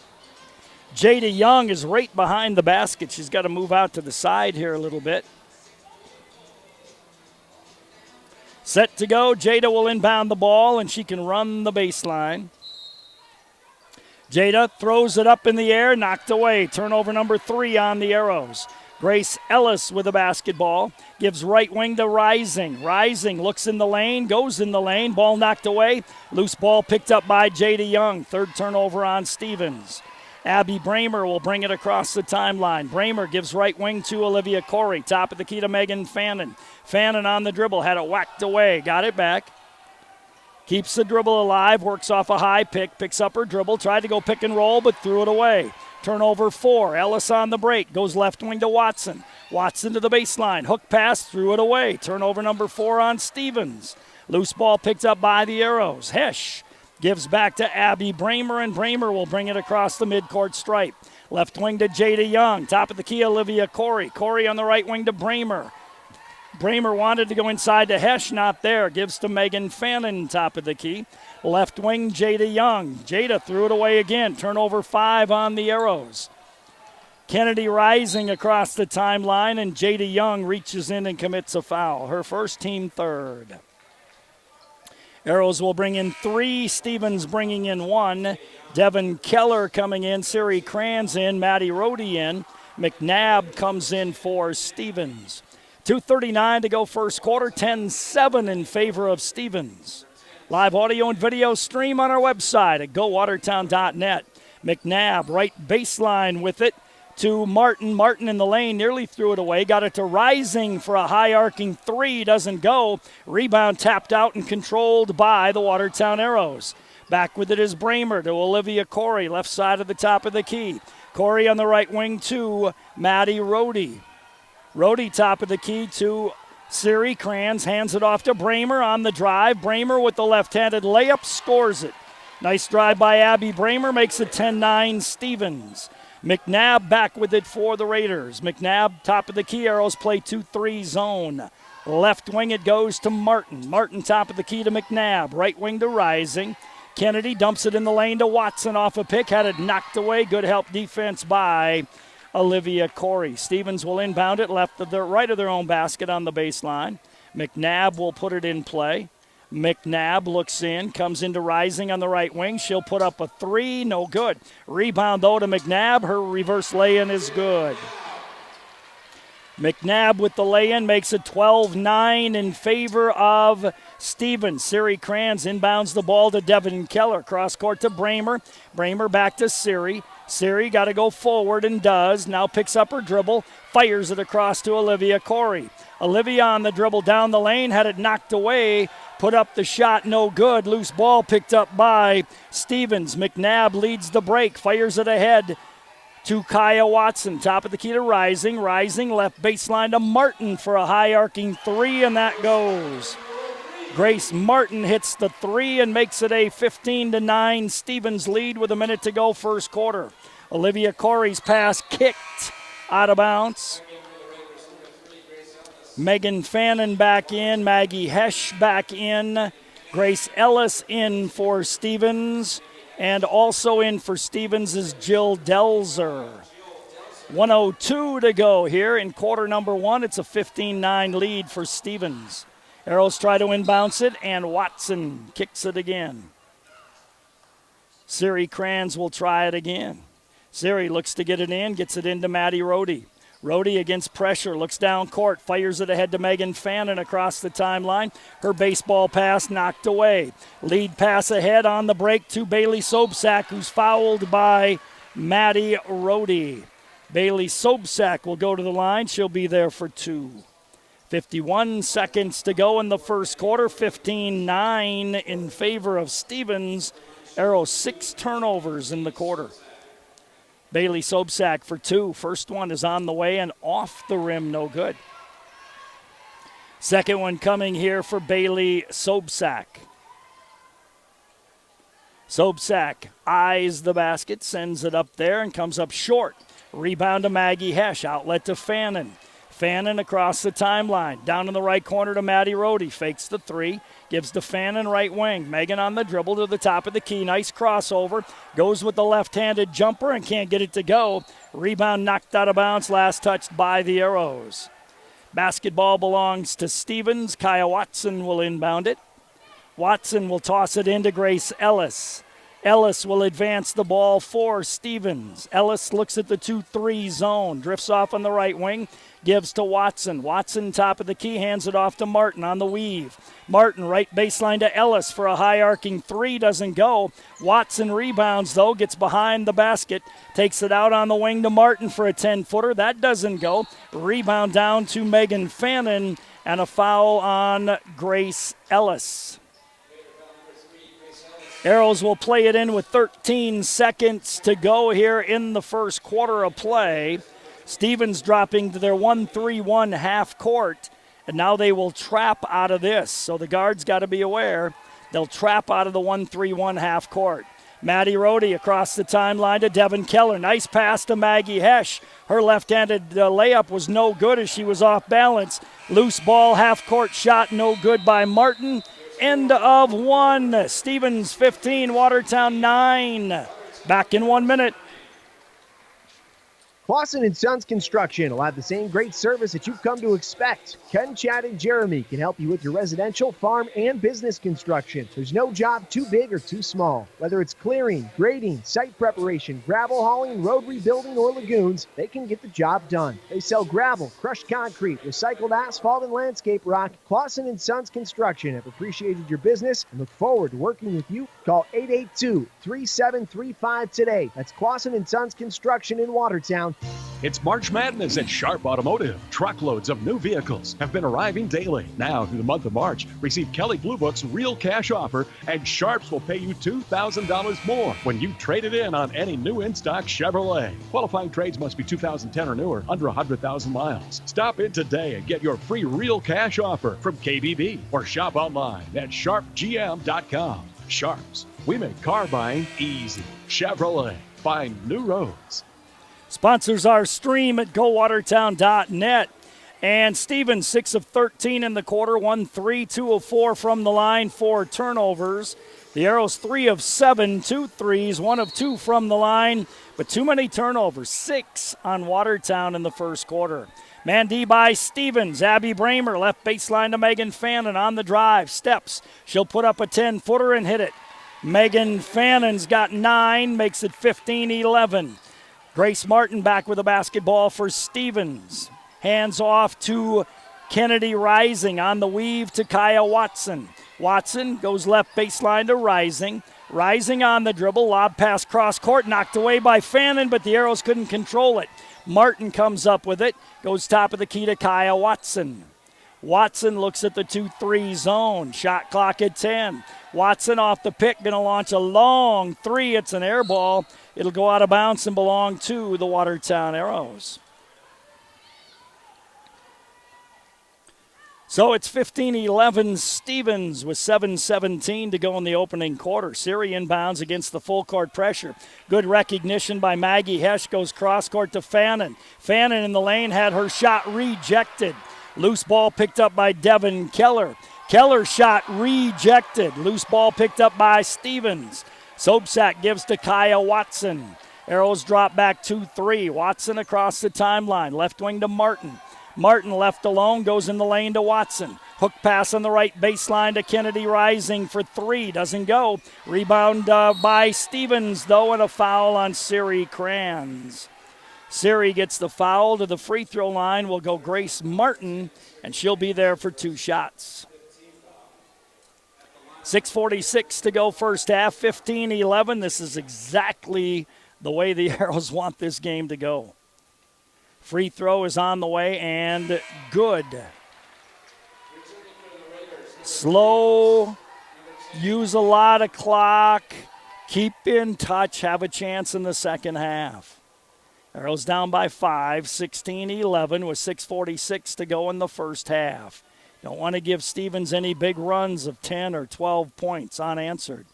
Jada Young is right behind the basket. She's got to move out to the side here a little bit. Set to go. Jada will inbound the ball, and she can run the baseline. Jada throws it up in the air, knocked away. Turnover number 3 on the Arrows. Grace Ellis with the basketball. Gives right wing to Rising. Rising looks in the lane, goes in the lane. Ball knocked away. Loose ball picked up by Jada Young. Third turnover on Stevens. Abby Bramer will bring it across the timeline. Bramer gives right wing to Olivia Corey. Top of the key to Megan Fannin. Fannin on the dribble, had it whacked away, got it back. Keeps the dribble alive, works off a high pick, picks up her dribble, tried to go pick and roll, but threw it away. Turnover 4. Ellis on the break, goes left wing to Watson. Watson to the baseline, hook pass, threw it away. Turnover number 4 on Stevens. Loose ball picked up by the Arrows. Hesh gives back to Abby Bramer, and Bramer will bring it across the midcourt stripe. Left wing to Jada Young. Top of the key, Olivia Corey. Corey on the right wing to Bramer. Bramer wanted to go inside to Hesh, not there. Gives to Megan Fannin, top of the key. Left wing, Jada Young. Jada threw it away again. Turnover 5 on the Arrows. Kennedy rising across the timeline, and Jada Young reaches in and commits a foul. Her first, team third. Arrows will bring in 3. Stevens bringing in 1. Devin Keller coming in. Siri Kranz in. Maddie Rohde in. McNabb comes in for Stevens. 2:39 to go first quarter. 10-7 in favor of Stevens. Live audio and video stream on our website at gowatertown.net. McNabb right baseline with it to Martin. Martin in the lane, nearly threw it away. Got it to Rising for a high arcing 3. Doesn't go. Rebound tapped out and controlled by the Watertown Arrows. Back with it is Bramer to Olivia Corey, left side of the top of the key. Corey on the right wing to Maddie Rohde. Rohde top of the key to Siri Kranz, hands it off to Bramer on the drive. Bramer with the left-handed layup, scores it. Nice drive by Abby Bramer, makes it 10-9 Stevens. McNabb back with it for the Raiders. McNabb, top of the key, Arrows play 2-3 zone. Left wing it goes to Martin. Martin top of the key to McNabb. Right wing to Rising. Kennedy dumps it in the lane to Watson off a pick, had it knocked away. Good help defense by Olivia Corey. Stevens will inbound it left of their right of their own basket on the baseline. McNabb will put it in play. McNabb looks in, comes into Rising on the right wing. She'll put up a 3, no good. Rebound though to McNabb. Her reverse lay-in is good. McNabb with the lay-in makes it 12-9 in favor of Stevens. Siri Kranz inbounds the ball to Devin Keller. Cross court to Bramer. Bramer back to Siri. Siri got to go forward and does. Now picks up her dribble, fires it across to Olivia Corey. Olivia on the dribble down the lane, had it knocked away, put up the shot, no good. Loose ball picked up by Stevens. McNabb leads the break, fires it ahead to Kaya Watson. Top of the key to Rising. Rising left baseline to Martin for a high arcing 3, and that goes. Grace Martin hits the 3 and makes it a 15-9 Stevens lead with a minute to go first quarter. Olivia Corey's pass kicked out of bounds. Megan Fannin back in. Maggie Hesh back in. Grace Ellis in for Stevens. And also in for Stevens is Jill Delzer. 1:02 to go here in quarter number 1. It's a 15-9 lead for Stevens. Arrows try to inbounce it, and Watson kicks it again. Siri Kranz will try it again. Siri looks to get it in, gets it into Maddie Rohde. Rohde against pressure, looks down court, fires it ahead to Megan Fannin across the timeline. Her baseball pass knocked away. Lead pass ahead on the break to Bailey Sobczak, who's fouled by Maddie Rohde. Bailey Sobczak will go to the line. She'll be there for 2. 51 seconds to go in the first quarter. 15-9 in favor of Stevens. Arrows 6 turnovers in the quarter. Bailey Sobczak for 2. First one is on the way and off the rim, no good. Second one coming here for Bailey Sobczak. Sobczak eyes the basket, sends it up there and comes up short. Rebound to Maggie Hesh, outlet to Fannin. Fannin across the timeline. Down in the right corner to Maddie Rohde. Fakes the 3. Gives to Fannin right wing. Megan on the dribble to the top of the key. Nice crossover. Goes with the left-handed jumper and can't get it to go. Rebound knocked out of bounds. Last touched by the Arrows. Basketball belongs to Stevens. Kaya Watson will inbound it. Watson will toss it into Grace Ellis. Ellis will advance the ball for Stevens. Ellis looks at the 2-3 zone, drifts off on the right wing, gives to Watson. Watson, top of the key, hands it off to Martin on the weave. Martin, right baseline to Ellis for a high arcing three, doesn't go. Watson rebounds, though, gets behind the basket, takes it out on the wing to Martin for a 10-footer. That doesn't go. Rebound down to Megan Fannin, and a foul on Grace Ellis. Arrows will play it in with 13 seconds to go here in the first quarter of play. Stevens dropping to their 1-3-1 half court, and now they will trap out of this. So the guards got to be aware. They'll trap out of the 1-3-1 half court. Maddie Rohde across the timeline to Devin Keller. Nice pass to Maggie Hesch. Her left-handed layup was no good as she was off balance. Loose ball, half court shot, no good by Martin. End of one. Stevens 15, Watertown 9. Back in 1 minute. Clausen & Sons Construction will have the same great service that you've come to expect. Ken, Chad, and Jeremy can help you with your residential, farm, and business construction. There's no job too big or too small. Whether it's clearing, grading, site preparation, gravel hauling, road rebuilding, or lagoons, they can get the job done. They sell gravel, crushed concrete, recycled asphalt, and landscape rock. Clausen & Sons Construction have appreciated your business and look forward to working with you. Call 882-3735 today. That's Clausen & Sons Construction in Watertown. It's March Madness at Sharp Automotive. Truckloads of new vehicles have been arriving daily. Now, through the month of March, receive Kelly Blue Book's real cash offer, and Sharps will pay you $2,000 more when you trade it in on any new in-stock Chevrolet. Qualifying trades must be 2010 or newer, under 100,000 miles. Stop in today and get your free real cash offer from KBB or shop online at sharpgm.com. Sharps, we make car buying easy. Chevrolet, find new roads. Sponsors our stream at GoWatertown.net. And Stevens, 6 of 13 in the quarter, 1-3, 2 of 4 from the line, 4 turnovers. The Arrows, 3 of 7, 2 threes, 1 of 2 from the line, but too many turnovers, 6 on Watertown in the first quarter. Man D by Stevens. Abby Bramer, left baseline to Megan Fannin on the drive, steps. She'll put up a 10-footer and hit it. Megan Fannin's got 9, makes it 15-11. Grace Martin back with a basketball for Stevens. Hands off to Kennedy Rising on the weave to Kaya Watson. Watson goes left baseline to Rising. Rising on the dribble, lob pass cross court, knocked away by Fannin, but the Arrows couldn't control it. Martin comes up with it, goes top of the key to Kaya Watson. Watson looks at the 2-3 zone. Shot clock at 10. Watson off the pick, going to launch a long three. It's an air ball. It'll go out of bounds and belong to the Watertown Arrows. So it's 15-11 Stevens with 7:17 to go in the opening quarter. Siri inbounds against the full court pressure. Good recognition by Maggie Hesch, goes cross court to Fannin. Fannin in the lane had her shot rejected. Loose ball picked up by Devin Keller. Keller's shot rejected. Loose ball picked up by Stevens. Sobczak gives to Kaya Watson. Arrows drop back 2-3. Watson across the timeline. Left wing to Martin. Martin left alone, goes in the lane to Watson. Hook pass on the right baseline to Kennedy Rising for 3. Doesn't go. Rebound by Stevens, though, and a foul on Siri Kranz. Siri gets the foul. To the free throw line will go Grace Martin, and she'll be there for 2 shots. 6:46 to go first half, 15-11. This is exactly the way the Arrows want this game to go. Free throw is on the way and good. Slow, use a lot of clock, keep in touch, have a chance in the second half. Arrows down by 5, 16-11 with 6:46 to go in the first half. Don't want to give Stevens any big runs of 10 or 12 points unanswered.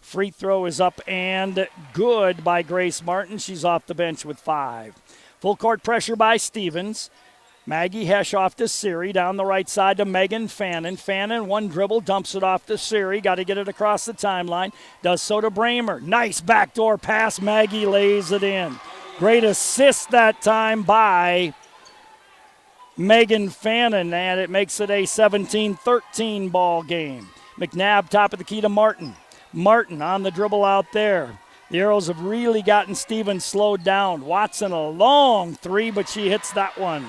Free throw is up and good by Grace Martin. She's off the bench with 5. Full court pressure by Stevens. Maggie Hesch off to Siri. Down the right side to Megan Fannin. Fannin, one dribble, dumps it off to Siri. Got to get it across the timeline. Does so to Bramer. Nice backdoor pass. Maggie lays it in. Great assist that time by Megan Fannin, and it makes it a 17-13 ball game. McNabb top of the key to Martin. Martin on the dribble out there. The Arrows have really gotten Stevens slowed down. Watson a long three, but she hits that one.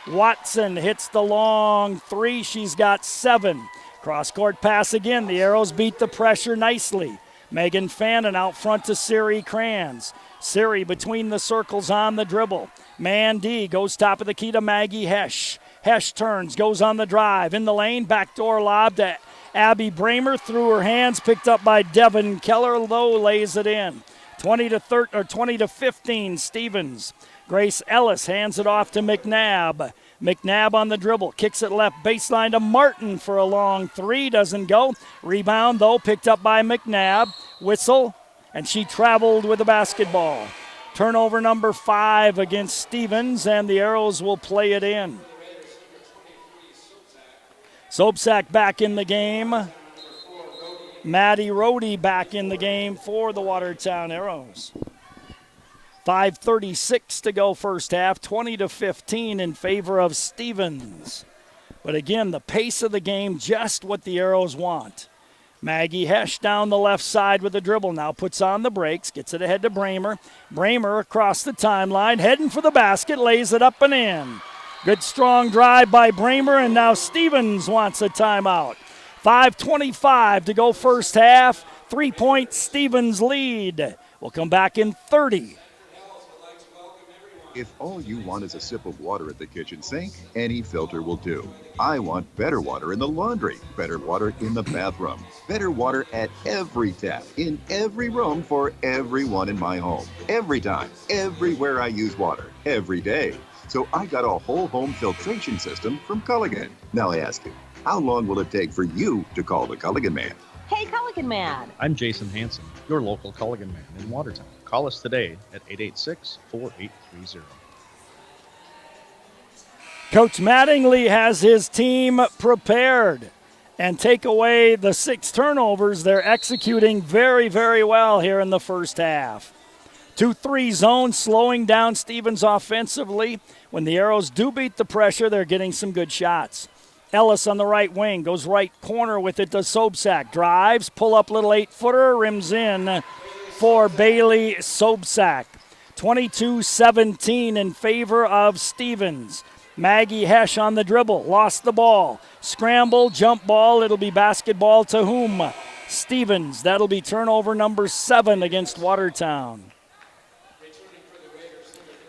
Watson hits the long three. She's got 7. Cross-court pass again. The Arrows beat the pressure nicely. Megan Fannin out front to Siri Kranz. Siri between the circles on the dribble. Mandy goes top of the key to Maggie Hesch. Hesch turns, goes on the drive. In the lane, backdoor lob to Abby Bramer. Through her hands, picked up by Devin Keller. Lowe lays it in. 20 to 15, Stevens. Grace Ellis hands it off to McNabb. McNabb on the dribble, kicks it left baseline to Martin for a long three. Doesn't go. Rebound, though, picked up by McNabb. Whistle, and she traveled with the basketball. Turnover number 5 against Stevens, and the Arrows will play it in. Sobczak back in the game. Maddie Rohde back in the game for the Watertown Arrows. 5:36 to go first half, 20 to 15 in favor of Stevens. But again, the pace of the game, just what the Arrows want. Maggie Hesch down the left side with the dribble, now puts on the brakes, gets it ahead to Bramer. Bramer across the timeline, heading for the basket, lays it up and in. Good strong drive by Bramer, and now Stevens wants a timeout. 5:25 to go first half, 3-point Stevens lead. We'll come back in 30. If all you want is a sip of water at the kitchen sink, any filter will do. I want better water in the laundry, better water in the bathroom, better water at every tap, in every room for everyone in my home. Every time, everywhere I use water, every day. So I got a whole home filtration system from Culligan. Now I ask you, how long will it take for you to call the Culligan Man? Hey, Culligan Man. I'm Jason Hansen, your local Culligan Man in Watertown. Call us today at 886-4830. Coach Mattingly has his team prepared and take away the 6 turnovers. They're executing very, very well here in the first half. 2-3 zone, slowing down Stevens offensively. When the Arrows do beat the pressure, they're getting some good shots. Ellis on the right wing, goes right corner with it to Sobczak. Drives, pull up little 8-footer, rims in for Bailey Sobczak. 22-17 in favor of Stevens. Maggie Hesch on the dribble, lost the ball. Scramble, jump ball, it'll be basketball to whom? Stevens. That'll be turnover number 7 against Watertown.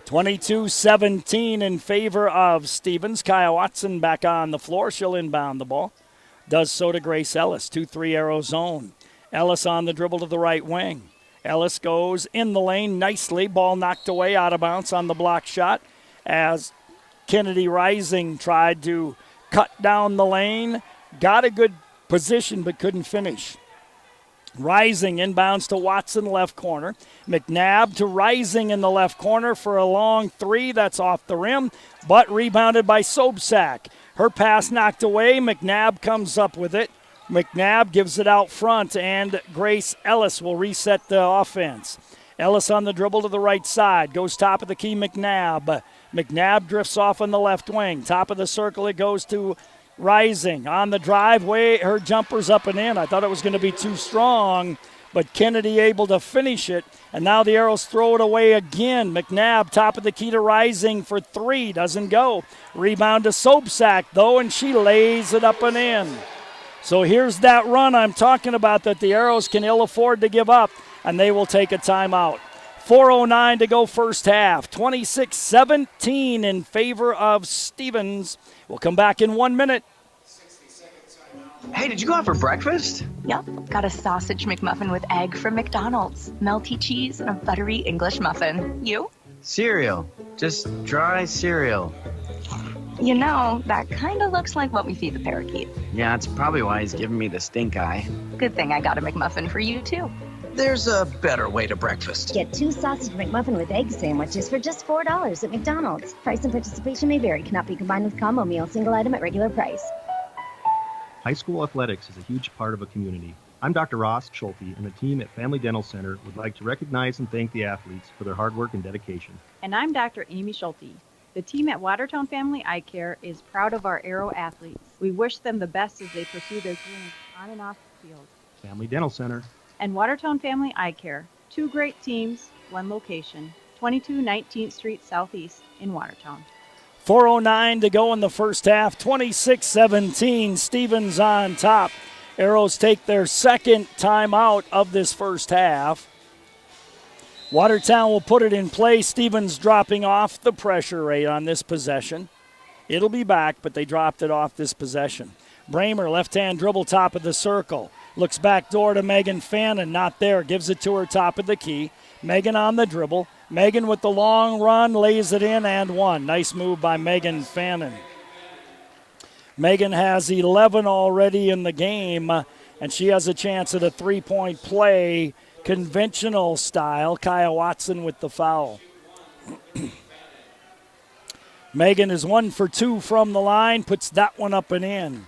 22-17 in favor of Stevens. Kaya Watson back on the floor. She'll inbound the ball. Does so to Grace Ellis. 2-3 Arrow zone. Ellis on the dribble to the right wing. Ellis goes in the lane nicely. Ball knocked away out of bounds on the block shot as Kennedy Rising tried to cut down the lane. Got a good position but couldn't finish. Rising inbounds to Watson, left corner. McNabb to Rising in the left corner for a long three. That's off the rim, but rebounded by Sobczak. Her pass knocked away. McNabb comes up with it. McNabb gives it out front, and Grace Ellis will reset the offense. Ellis on the dribble to the right side. Goes top of the key, McNabb. McNabb drifts off on the left wing. Top of the circle, it goes to Rising. On the driveway, her jumper's up and in. I thought it was going to be too strong, but Kennedy able to finish it. And now the Arrows throw it away again. McNabb, top of the key to Rising for 3. Doesn't go. Rebound to Sobczak, though, and she lays it up and in. So here's that run I'm talking about that the Arrows can ill afford to give up, and they will take a timeout. 4:09 to go first half. 26-17 in favor of Stevens. We'll come back in 1 minute. Hey, did you go out for breakfast? Yep, got a sausage McMuffin with egg from McDonald's, melty cheese, and a buttery English muffin. You? Cereal. Just dry cereal. You know, that kind of looks like what we feed the parakeet. Yeah, that's probably why he's giving me the stink eye. Good thing I got a McMuffin for you, too. There's a better way to breakfast. Get 2 sausage McMuffin with egg sandwiches for just $4 at McDonald's. Price and participation may vary. Cannot be combined with combo meal. Single item at regular price. High school athletics is a huge part of a community. I'm Dr. Ross Schulte, and the team at Family Dental Center would like to recognize and thank the athletes for their hard work and dedication. And I'm Dr. Amy Schulte. The team at Watertown Family Eye Care is proud of our Arrow athletes. We wish them the best as they pursue their dreams on and off the field. Family Dental Center. And Watertown Family Eye Care. 2 great teams, 1 location. 22 19th Street Southeast in Watertown. 4:09 to go in the first half. 26-17. Stevens on top. Arrows take their second timeout of this first half. Watertown will put it in play. Stevens dropping off the pressure rate on this possession. It'll be back, but they dropped it off this possession. Bramer, left-hand dribble, top of the circle. Looks back door to Megan Fannin. Not there. Gives it to her top of the key. Megan on the dribble. Megan with the long run, lays it in and one. Nice move by Megan Fannin. Megan has 11 already in the game, and she has a chance at a three-point play, conventional style. Kaya Watson with the foul. Megan is 1 for 2 from the line, puts that one up and in.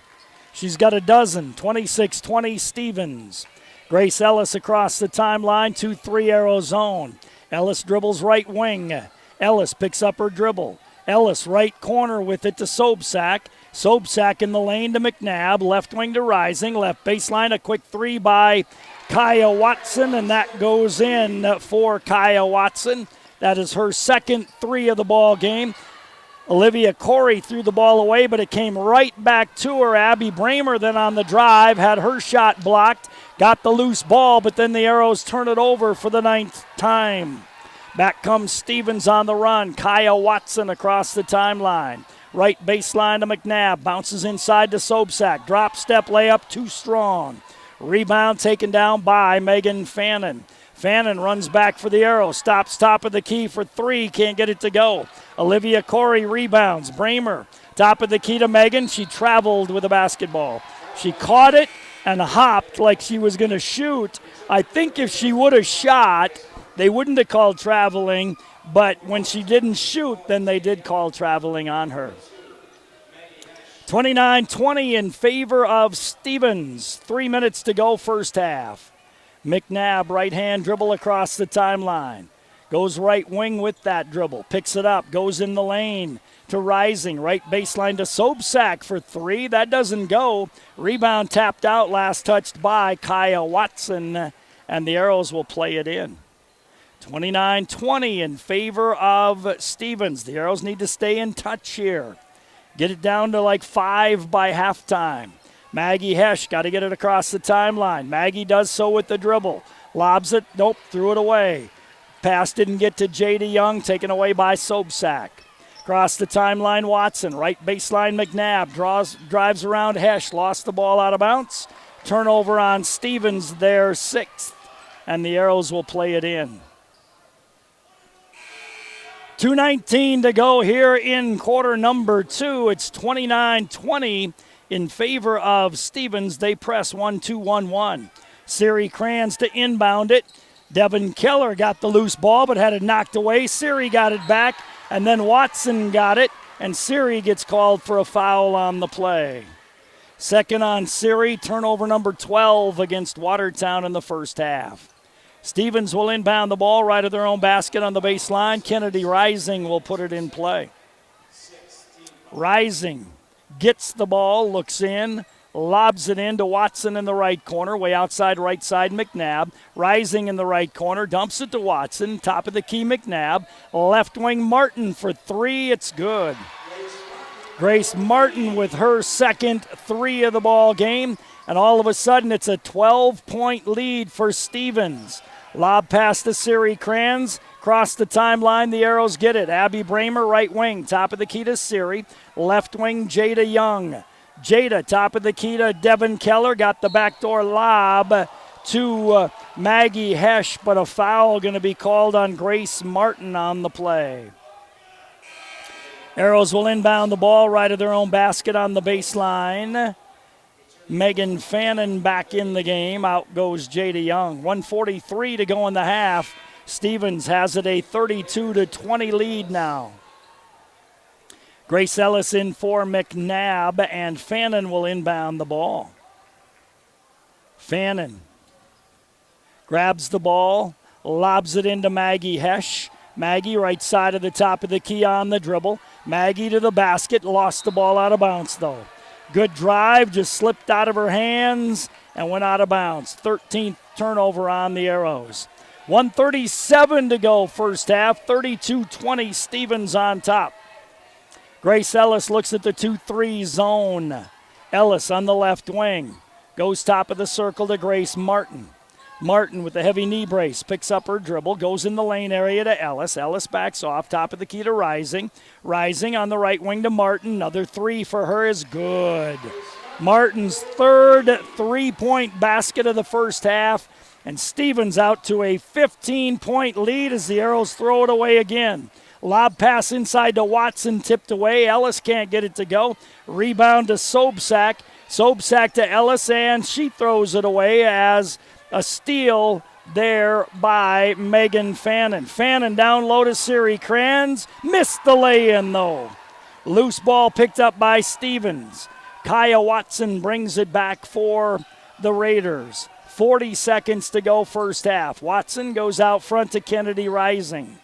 She's got a dozen, 26-20 Stevens. Grace Ellis across the timeline, 2-3 arrow zone. Ellis dribbles right wing. Ellis picks up her dribble. Ellis right corner with it to Sodak. Sodak in the lane to McNabb. Left wing to Rising. Left baseline, a quick 3 by Kaya Watson, and that goes in for Kaya Watson. That is her second 3 of the ball game. Olivia Corey threw the ball away, but it came right back to her. Abby Bramer then on the drive, had her shot blocked, got the loose ball, but then the Arrows turn it over for the 9th time. Back comes Stevens on the run. Kaya Watson across the timeline. Right baseline to McNabb, bounces inside to Sodak. Drop step layup, too strong. Rebound taken down by Megan Fannin. Fannin runs back for the Arrows, stops top of the key for 3, can't get it to go. Olivia Corey rebounds. Bramer, top of the key to Megan. She traveled with a basketball. She caught it and hopped like she was going to shoot. I think if she would have shot, they wouldn't have called traveling, but when she didn't shoot, then they did call traveling on her. 29-20 in favor of Stevens. 3 minutes to go first half. McNabb, right-hand dribble across the timeline. Goes right wing with that dribble. Picks it up. Goes in the lane to Rising. Right baseline to Sodak for 3. That doesn't go. Rebound tapped out. Last touched by Kaya Watson. And the Arrows will play it in. 29-20 in favor of Stevens. The Arrows need to stay in touch here. Get it down to like 5 by halftime. Maggie Hesch got to get it across the timeline. Maggie does so with the dribble. Lobs it. Nope, threw it away. Pass didn't get to Jada Young, taken away by Sodak. Across the timeline, Watson. Right baseline, McNabb. Drives around Hesch. Lost the ball out of bounds. Turnover on Stevens, their 6th. And the Arrows will play it in. 2:19 to go here in quarter number 2. It's 29-20 in favor of Stevens. They press 1-2-1-1. Siri Kranz to inbound it. Devin Keller got the loose ball but had it knocked away. Siri got it back, and then Watson got it, and Siri gets called for a foul on the play. Second on Siri, turnover number 12 against Watertown in the first half. Stevens will inbound the ball right at their own basket on the baseline. Kennedy Rising will put it in play. Rising gets the ball, looks in, lobs it in to Watson in the right corner, way outside right side McNabb. Rising in the right corner, dumps it to Watson, top of the key McNabb. Left wing Martin for 3, it's good. Grace Martin with her second 3 of the ball game, and all of a sudden it's a 12-point lead for Stevens. Lob pass to Siri Kranz. Across the timeline, the Arrows get it. Abby Bramer, right wing, top of the key to Siri. Left wing, Jada Young. Jada, top of the key to Devin Keller. Got the backdoor lob to Maggie Hesch, but a foul going to be called on Grace Martin on the play. Arrows will inbound the ball right at their own basket on the baseline. Megan Fannin back in the game. Out goes Jada Young. 1:43 to go in the half. Stevens has it a 32-20 lead now. Grace Ellis in for McNabb, and Fannin will inbound the ball. Fannin grabs the ball, lobs it into Maggie Hesch. Maggie right side of the top of the key on the dribble. Maggie to the basket, lost the ball out of bounds though. Good drive, just slipped out of her hands and went out of bounds. 13th turnover on the Arrows. 1:37 to go first half. 32-20, Stevens on top. Grace Ellis looks at the 2-3 zone. Ellis on the left wing. Goes top of the circle to Grace Martin. Martin with the heavy knee brace picks up her dribble, goes in the lane area to Ellis. Ellis backs off, top of the key to Rising. Rising on the right wing to Martin. Another three for her is good. Martin's third 3-point basket of the first half, and Stevens out to a 15-point lead as the Arrows throw it away again. Lob pass inside to Watson, tipped away. Ellis can't get it to go. Rebound to Sodak. Sodak to Ellis, and she throws it away as a steal there by Megan Fannin. Fannin down low to Siri Kranz. Missed the lay-in, though. Loose ball picked up by Stevens. Kaya Watson brings it back for the Raiders. 40 seconds to go first half. Watson goes out front to Kennedy Rising.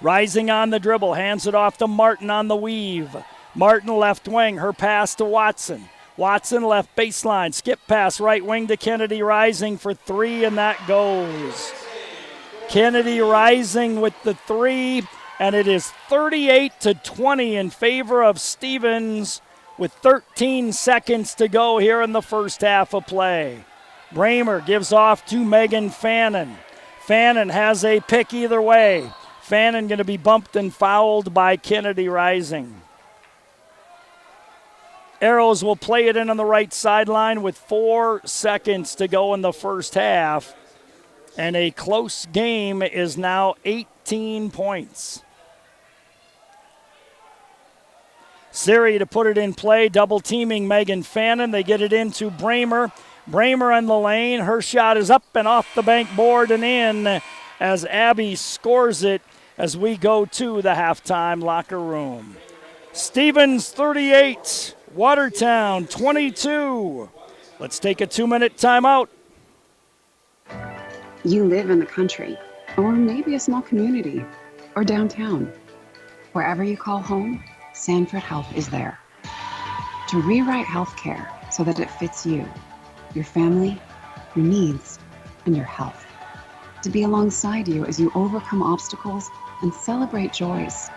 Rising on the dribble, hands it off to Martin on the weave. Martin left wing, her pass to Watson. Watson left baseline, skip pass right wing to Kennedy Rising for three, and that goes. Kennedy Rising with the three, and it is 38-20 in favor of Stevens with 13 seconds to go here in the first half of play. Bramer gives off to Megan Fannin. Fannin has a pick either way. Fannin going to be bumped and fouled by Kennedy Rising. Arrows will play it in on the right sideline with 4 seconds to go in the first half. And a close game is now 18 points. Siri to put it in play, double teaming Megan Fannin. They get it into Bramer. Bramer in the lane. Her shot is up and off the bank board and in as Abby scores it as we go to the halftime locker room. Stevens 38, Watertown 22. Let's take a 2-minute timeout. You live in the country, or maybe a small community, or downtown. Wherever you call home, Sanford Health is there to rewrite healthcare so that it fits you, your family, your needs, and your health. To be alongside you as you overcome obstacles and celebrate joys.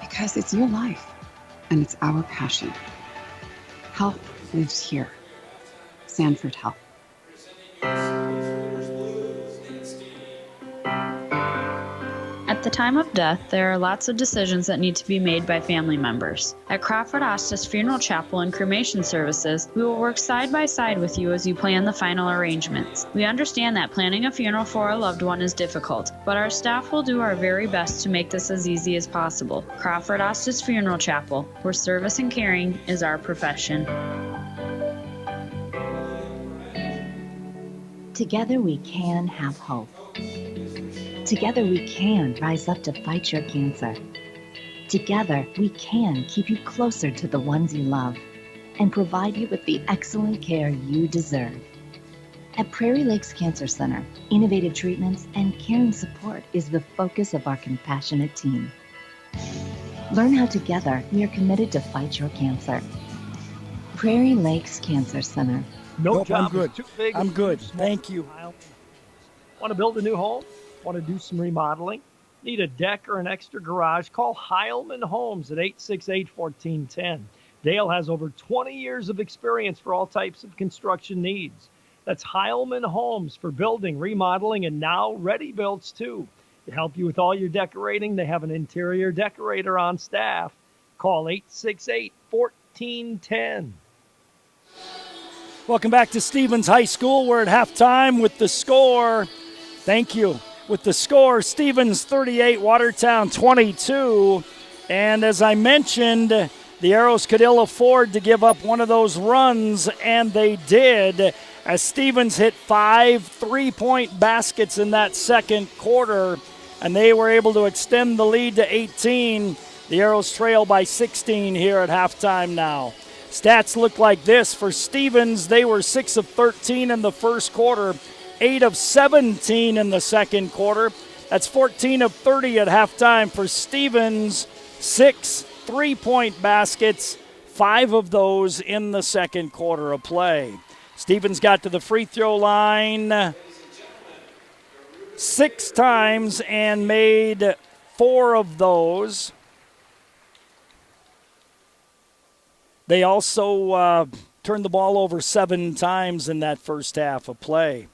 Because it's your life, and it's our passion. Health lives here. Sanford Health. At the time of death, there are lots of decisions that need to be made by family members. At Crawford Ostis Funeral Chapel and Cremation Services, we will work side by side with you as you plan the final arrangements. We understand that planning a funeral for a loved one is difficult, but our staff will do our very best to make this as easy as possible. Crawford Ostis Funeral Chapel, where service and caring is our profession. Together we can have hope. Together we can rise up to fight your cancer. Together we can keep you closer to the ones you love and provide you with the excellent care you deserve. At Prairie Lakes Cancer Center, innovative treatments and caring support is the focus of our compassionate team. Learn how together we are committed to fight your cancer. Prairie Lakes Cancer Center. Nope, I'm good. Too big. I'm good. Too small. Thank you. Want to build a new home? Want to do some remodeling? Need a deck or an extra garage? Call Heilman Homes at 868-1410. Dale has over 20 years of experience for all types of construction needs. That's Heilman Homes for building, remodeling, and now ready-builds too. To help you with all your decorating, they have an interior decorator on staff. Call 868-1410. Welcome back to Stevens High School. We're at halftime with the score. Thank you. With the score, Stevens 38, Watertown 22. And as I mentioned, the Arrows could ill afford to give up one of those runs, and they did, as Stevens hit 5 3-point baskets in that second quarter, and they were able to extend the lead to 18. The Arrows trail by 16 here at halftime now. Stats look like this. For Stevens, they were 6 of 13 in the first quarter, 8 of 17 in the second quarter. That's 14 of 30 at halftime for Stevens. 6 3-point baskets, 5 of those in the second quarter of play. Stevens got to the free throw line 6 times and made 4 of those. They also turned the ball over 7 times in that first half of play.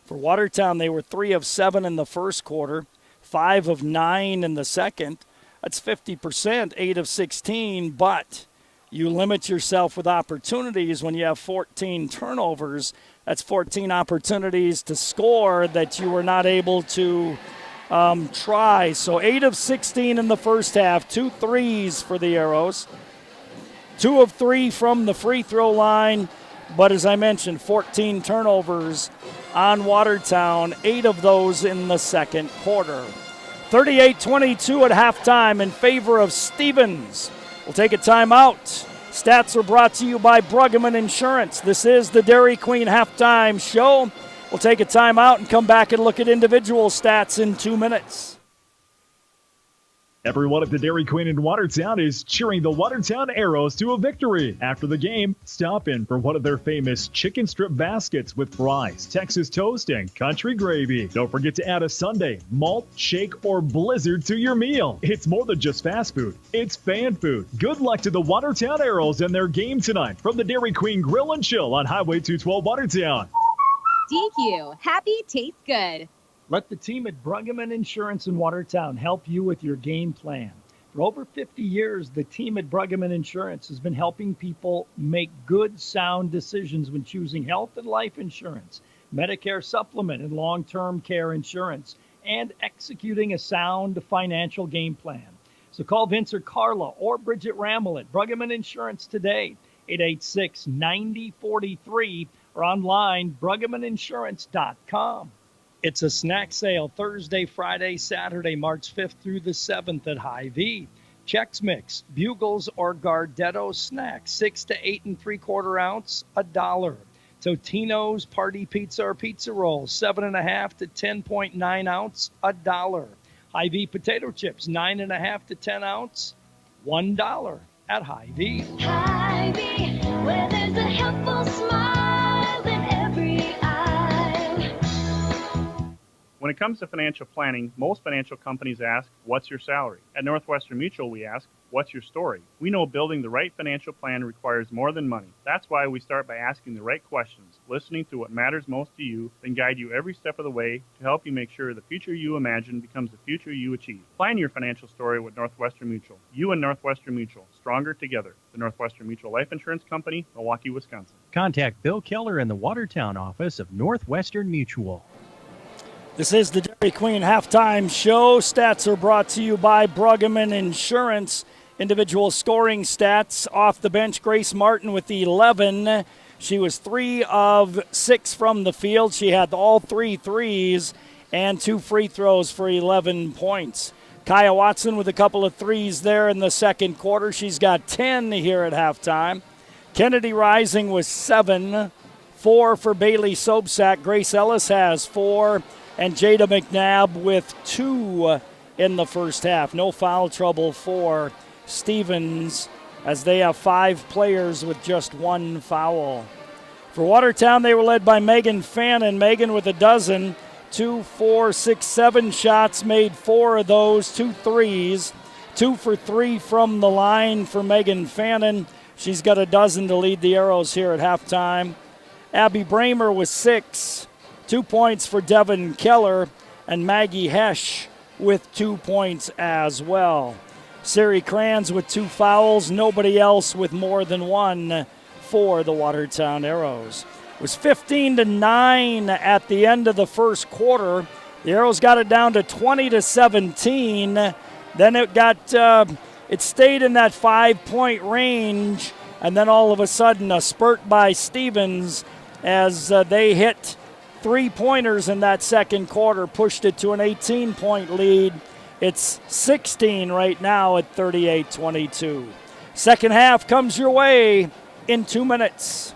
For Watertown, they were 3 of 7 in the first quarter, 5 of 9 in the second. That's 50%, 8 of 16, but you limit yourself with opportunities when you have 14 turnovers. That's 14 opportunities to score that you were not able to try. So 8 of 16 in the first half, 2 threes for the Arrows. 2 of 3 from the free throw line, but as I mentioned, 14 turnovers on Watertown, 8 of those in the second quarter. 38-22 at halftime in favor of Stevens. We'll take a timeout. Stats are brought to you by Pregame Insurance. This is the Dairy Queen halftime show. We'll take a timeout and come back and look at individual stats in 2 minutes. Everyone at the Dairy Queen in Watertown is cheering the Watertown Arrows to a victory. After the game, stop in for one of their famous chicken strip baskets with fries, Texas toast, and country gravy. Don't forget to add a sundae, malt, shake, or blizzard to your meal. It's more than just fast food. It's fan food. Good luck to the Watertown Arrows and their game tonight from the Dairy Queen Grill and Chill on Highway 212 Watertown. DQ, happy tastes good. Let the team at Pregame Insurance in Watertown help you with your game plan. For over 50 years, the team at Pregame Insurance has been helping people make good, sound decisions when choosing health and life insurance, Medicare supplement and long-term care insurance, and executing a sound financial game plan. So call Vince or Carla or Bridget Rammel at Pregame Insurance today, 886-9043, or online, PregameInsurance.com. It's a snack sale Thursday, Friday, Saturday, March 5th through the 7th at Hy-Vee. Chex Mix, Bugles, or Gardetto snacks, 6 to 8 3/4 ounce, $1. Totino's Party Pizza or Pizza Rolls, 7.5 to 10.9 ounce, $1. Hy-Vee potato chips, 9.5 to 10 ounce, $1 at Hy-Vee. Hy-Vee, where there's a helpful smile in every eye. When it comes to financial planning, most financial companies ask, what's your salary? At Northwestern Mutual, we ask, what's your story? We know building the right financial plan requires more than money. That's why we start by asking the right questions, listening to what matters most to you, then guide you every step of the way to help you make sure the future you imagine becomes the future you achieve. Plan your financial story with Northwestern Mutual. You and Northwestern Mutual, stronger together. The Northwestern Mutual Life Insurance Company, Milwaukee, Wisconsin. Contact Bill Keller in the Watertown office of Northwestern Mutual. This is the Dairy Queen halftime show. Stats are brought to you by Pregame Insurance. Individual scoring stats off the bench, Grace Martin with 11. She was 3 of 6 from the field. She had all 3 threes and 2 free throws for 11 points. Kaya Watson with a couple of threes there in the second quarter. She's got 10 here at halftime. Kennedy Rising was 7. 4 for Bailey Sobsack. Grace Ellis has 4. And Jada McNabb with 2 in the first half. No foul trouble for Stevens as they have 5 players with just 1 foul. For Watertown, they were led by Megan Fannin. Megan with a dozen. 2, 4, 6, 7 shots, made 4 of those, 2 threes. 2 for 3 from the line for Megan Fannin. She's got a dozen to lead the Arrows here at halftime. Abby Bramer with 6. 2 points for Devin Keller, and Maggie Hesch with 2 points as well. Sari Kranz with 2 fouls, nobody else with more than 1 for the Watertown Arrows. It was 15-9 at the end of the first quarter. The Arrows got it down to 20-17. Then it stayed in that 5-point range, and then all of a sudden a spurt by Stevens as they hit 3-pointers in that second quarter, pushed it to an 18-point lead. It's 16 right now at 38-22. Second half comes your way in 2 minutes.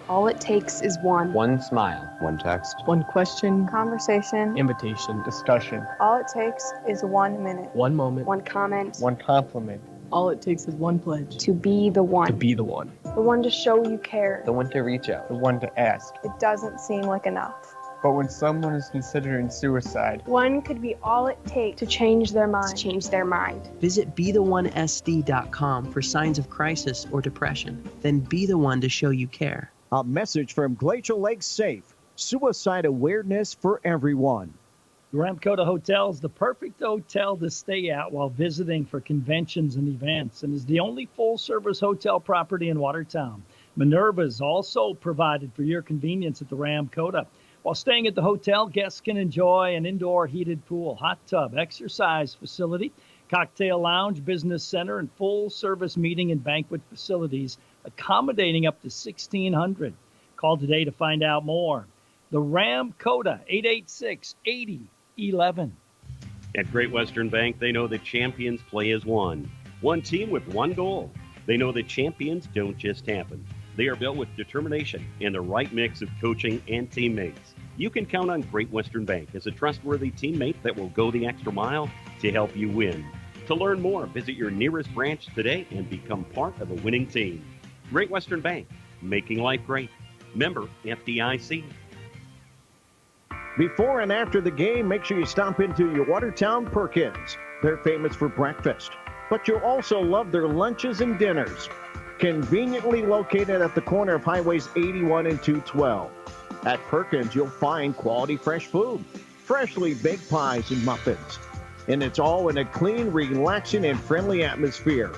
All it takes is one. One smile. One text. One question. Conversation. Invitation. Discussion. All it takes is 1 minute. One moment. One comment. One compliment. All it takes is one pledge. To be the one. To be the one. The one to show you care. The one to reach out. The one to ask. It doesn't seem like enough. But when someone is considering suicide, one could be all it takes to change their mind. Visit BeTheOneSD.com for signs of crisis or depression. Then be the one to show you care. A message from Glacial Lake Safe. Suicide awareness for everyone. The Ramkota Hotel is the perfect hotel to stay at while visiting for conventions and events, and is the only full-service hotel property in Watertown. Minerva is also provided for your convenience at the Ramkota. While staying at the hotel, guests can enjoy an indoor heated pool, hot tub, exercise facility, cocktail lounge, business center, and full-service meeting and banquet facilities, accommodating up to 1,600. Call today to find out more. The Ramkota, 886-8011. At Great Western Bank, they know that champions play as one. One team with one goal. They know that champions don't just happen. They are built with determination and the right mix of coaching and teammates. You can count on Great Western Bank as a trustworthy teammate that will go the extra mile to help you win. To learn more, visit your nearest branch today and become part of a winning team. Great Western Bank, making life great. Member FDIC. Before and after the game, make sure you stop into your Watertown Perkins. They're famous for breakfast, but you'll also love their lunches and dinners. Conveniently located at the corner of Highways 81 and 212. At Perkins, you'll find quality fresh food, freshly baked pies and muffins. And it's all in a clean, relaxing, and friendly atmosphere.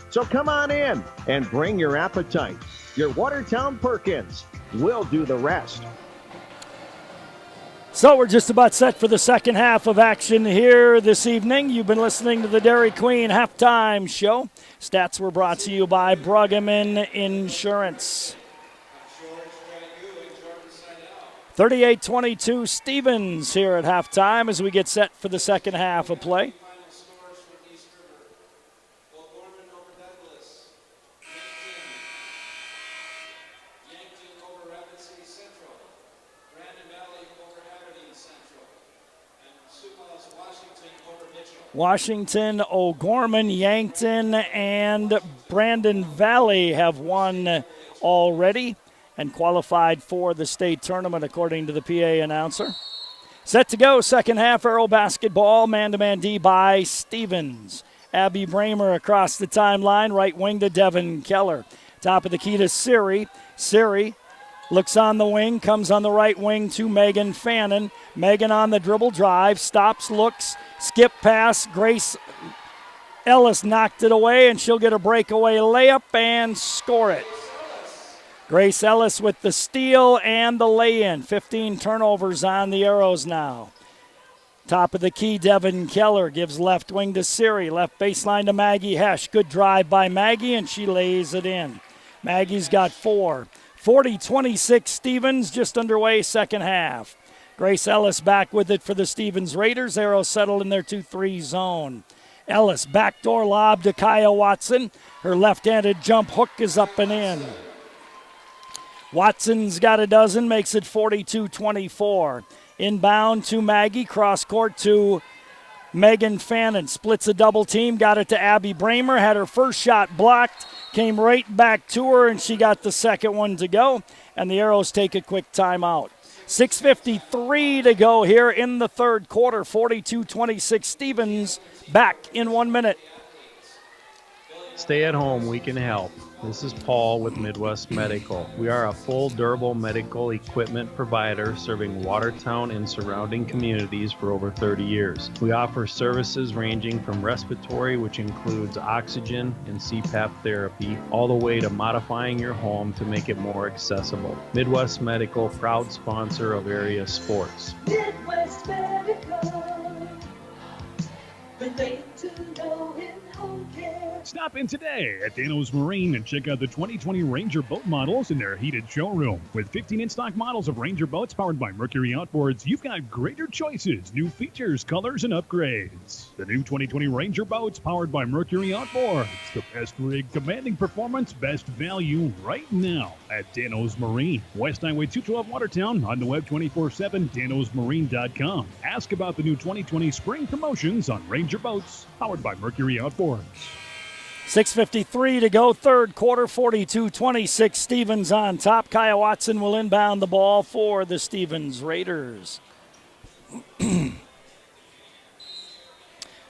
So come on in and bring your appetite. Your Watertown Perkins will do the rest. So we're just about set for the second half of action here this evening. You've been listening to the Dairy Queen Halftime Show. Stats were brought to you by Pregame Insurance. 38-22 Stevens here at halftime as we get set for the second half of play. Washington, O'Gorman, Yankton, and Brandon Valley have won already and qualified for the state tournament, according to the PA announcer. Set to go, second half, Arrow basketball, man-to-man D by Stevens. Abby Bramer across the timeline, right wing to Devin Keller. Top of the key to Siri. Siri looks on the wing, comes on the right wing to Megan Fannin. Megan on the dribble drive, stops, looks, skip pass. Grace Ellis knocked it away, and she'll get a breakaway layup and score it. Grace Ellis with the steal and the lay-in. 15 turnovers on the Arrows now. Top of the key, Devin Keller gives left wing to Siri. Left baseline to Maggie Hesch. Good drive by Maggie, and she lays it in. Maggie's got 4. 40-26 Stevens, just underway second half. Grace Ellis back with it for the Stevens Raiders. Arrows settled in their 2-3 zone. Ellis, backdoor lob to Kaya Watson. Her left-handed jump hook is up and in. Watson's got a dozen, makes it 42-24. Inbound to Maggie, cross court to Megan Fannin. Splits a double team, got it to Abby Bramer, had her first shot blocked, came right back to her, and she got the second one to go. And the Arrows take a quick timeout. 6:53 to go here in the third quarter. 42-26 Stevens, back in 1 minute. Stay at home, we can help. This is Paul with Midwest Medical. We are a full durable medical equipment provider serving Watertown and surrounding communities for over 30 years. We offer services ranging from respiratory, which includes oxygen and CPAP therapy, all the way to modifying your home to make it more accessible. Midwest Medical, proud sponsor of area sports. Midwest Medical, relate to know in home care. Stop in today at Dano's Marine and check out the 2020 Ranger boat models in their heated showroom. With 15 in-stock models of Ranger boats powered by Mercury Outboards, you've got greater choices, new features, colors, and upgrades. The new 2020 Ranger boats powered by Mercury Outboards. The best rig, commanding performance, best value right now at Dano's Marine. West Highway 212 Watertown, on the web 24/7, danosmarine.com. Ask about the new 2020 spring promotions on Ranger boats powered by Mercury Outboards. 6:53 to go, third quarter, 42-26. Stevens on top. Kaya Watson will inbound the ball for the Stevens Raiders.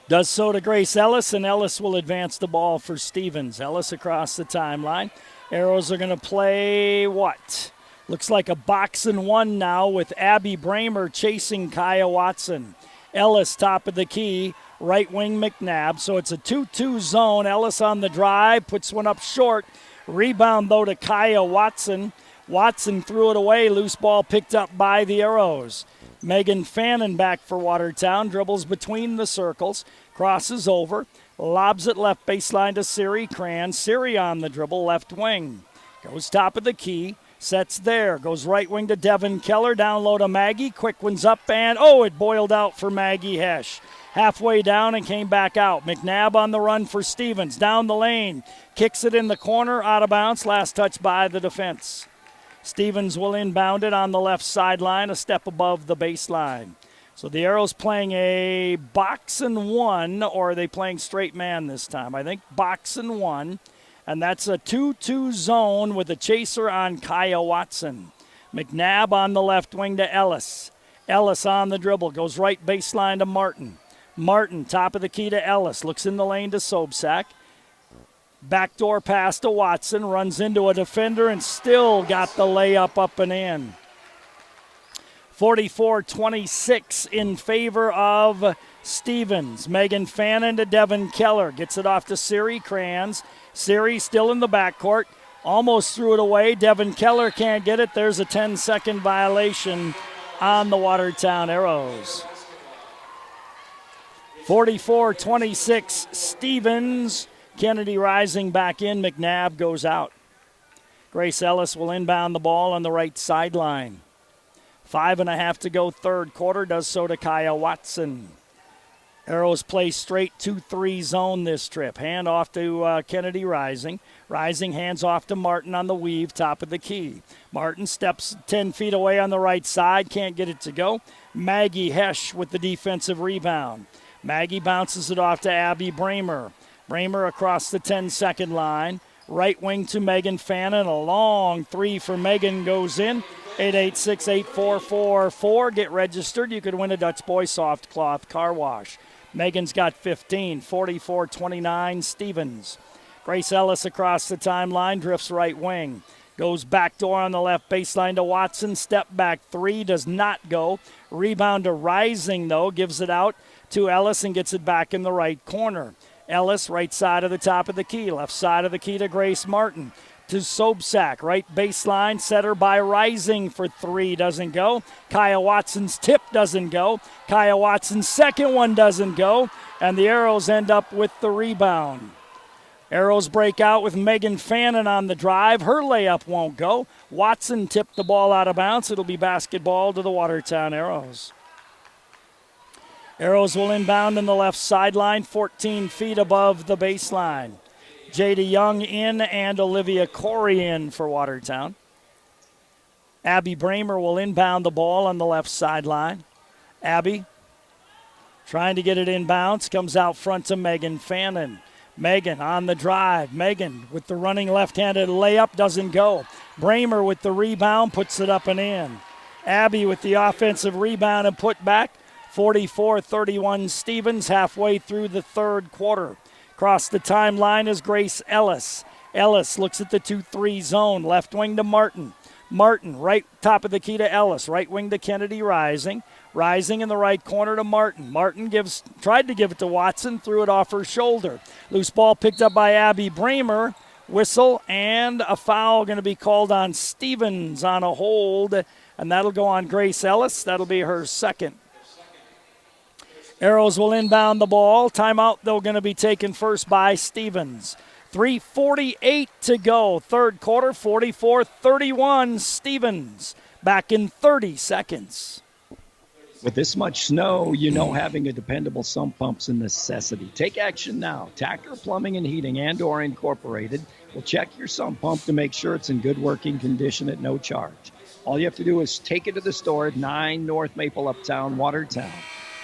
Does so to Grace Ellis, and Ellis will advance the ball for Stevens. Ellis across the timeline. Arrows are going to play what? Looks like a box and one now with Abby Bramer chasing Kaya Watson. Ellis top of the key, right wing McNabb. So it's a 2-2 zone. Ellis on the drive, puts one up short. Rebound, though, to Kaya Watson. Watson threw it away. Loose ball picked up by the Arrows. Megan Fannin back for Watertown. Dribbles between the circles. Crosses over. Lobs it left baseline to Siri Cran. Siri on the dribble, left wing. Goes top of the key. Sets there. Goes right wing to Devin Keller. Down low to Maggie. Quick one's up and, it boiled out for Maggie Hesch. Halfway down and came back out. McNabb on the run for Stevens. Down the lane. Kicks it in the corner. Out of bounds. Last touch by the defense. Stevens will inbound it on the left sideline, a step above the baseline. So the Arrows playing a box and one, or are they playing straight man this time? I think box and one. And that's a 2-2 zone with a chaser on Kaya Watson. McNabb on the left wing to Ellis. Ellis on the dribble, goes right baseline to Martin. Martin, top of the key to Ellis, looks in the lane to Sobczak. Backdoor pass to Watson, runs into a defender and still got the layup up and in. 44-26 in favor of Stevens. Megan Fannin to Devin Keller. Gets it off to Siri Crans. Siri still in the backcourt. Almost threw it away. Devin Keller can't get it. There's a 10-second violation on the Watertown Arrows. 44-26 Stevens. Kennedy Rising back in. McNabb goes out. Grace Ellis will inbound the ball on the right sideline. 5.5 to go, third quarter. Does so to Kaya Watson. Arrows play straight 2-3 zone this trip. Hand off to Kennedy Rising. Rising hands off to Martin on the weave, top of the key. Martin steps 10 feet away on the right side. Can't get it to go. Maggie Hesch with the defensive rebound. Maggie bounces it off to Abby Bramer. Bramer across the 10-second line. Right wing to Megan Fannin. A long three for Megan goes in. 886-8444. Get registered. You could win a Dutch Boy soft cloth car wash. Megan's got 15. 44-29 Stevens. Grace Ellis across the timeline. Drifts right wing. Goes backdoor on the left baseline to Watson. Step back three. Does not go. Rebound to Rising, though. Gives it out to Ellis and gets it back in the right corner. Ellis, right side of the top of the key. Left side of the key to Grace Martin. To Sobczak, right baseline, setter by Rising for three, doesn't go. Kaya Watson's tip doesn't go. Kaya Watson's second one doesn't go, and the Arrows end up with the rebound. Arrows break out with Megan Fannin on the drive. Her layup won't go. Watson tipped the ball out of bounds. It'll be basketball to the Watertown Arrows. Arrows will inbound in the left sideline, 14 feet above the baseline. Jada Young in and Olivia Corey in for Watertown. Abby Bramer will inbound the ball on the left sideline. Abby trying to get it inbounds, comes out front to Megan Fannin. Megan on the drive. Megan with the running left-handed layup, doesn't go. Bramer with the rebound, puts it up and in. Abby with the offensive rebound and put back. 44-31 Stevens halfway through the third quarter. Across the timeline is Grace Ellis. Ellis looks at the 2-3 zone. Left wing to Martin. Martin, right top of the key to Ellis. Right wing to Kennedy Rising. Rising in the right corner to Martin. Martin tried to give it to Watson, threw it off her shoulder. Loose ball picked up by Abby Bramer. Whistle and a foul going to be called on Stevens on a hold, and that'll go on Grace Ellis. That'll be her second. Arrows will inbound the ball. Timeout, though, going to be taken first by Stevens. 3:48 to go. Third quarter, 44-31 Stevens. Back in 30 seconds. With this much snow, you know having a dependable sump pump's a necessity. Take action now. Tacker Plumbing and Heating and/or Incorporated will check your sump pump to make sure it's in good working condition at no charge. All you have to do is take it to the store at 9 North Maple Uptown, Watertown.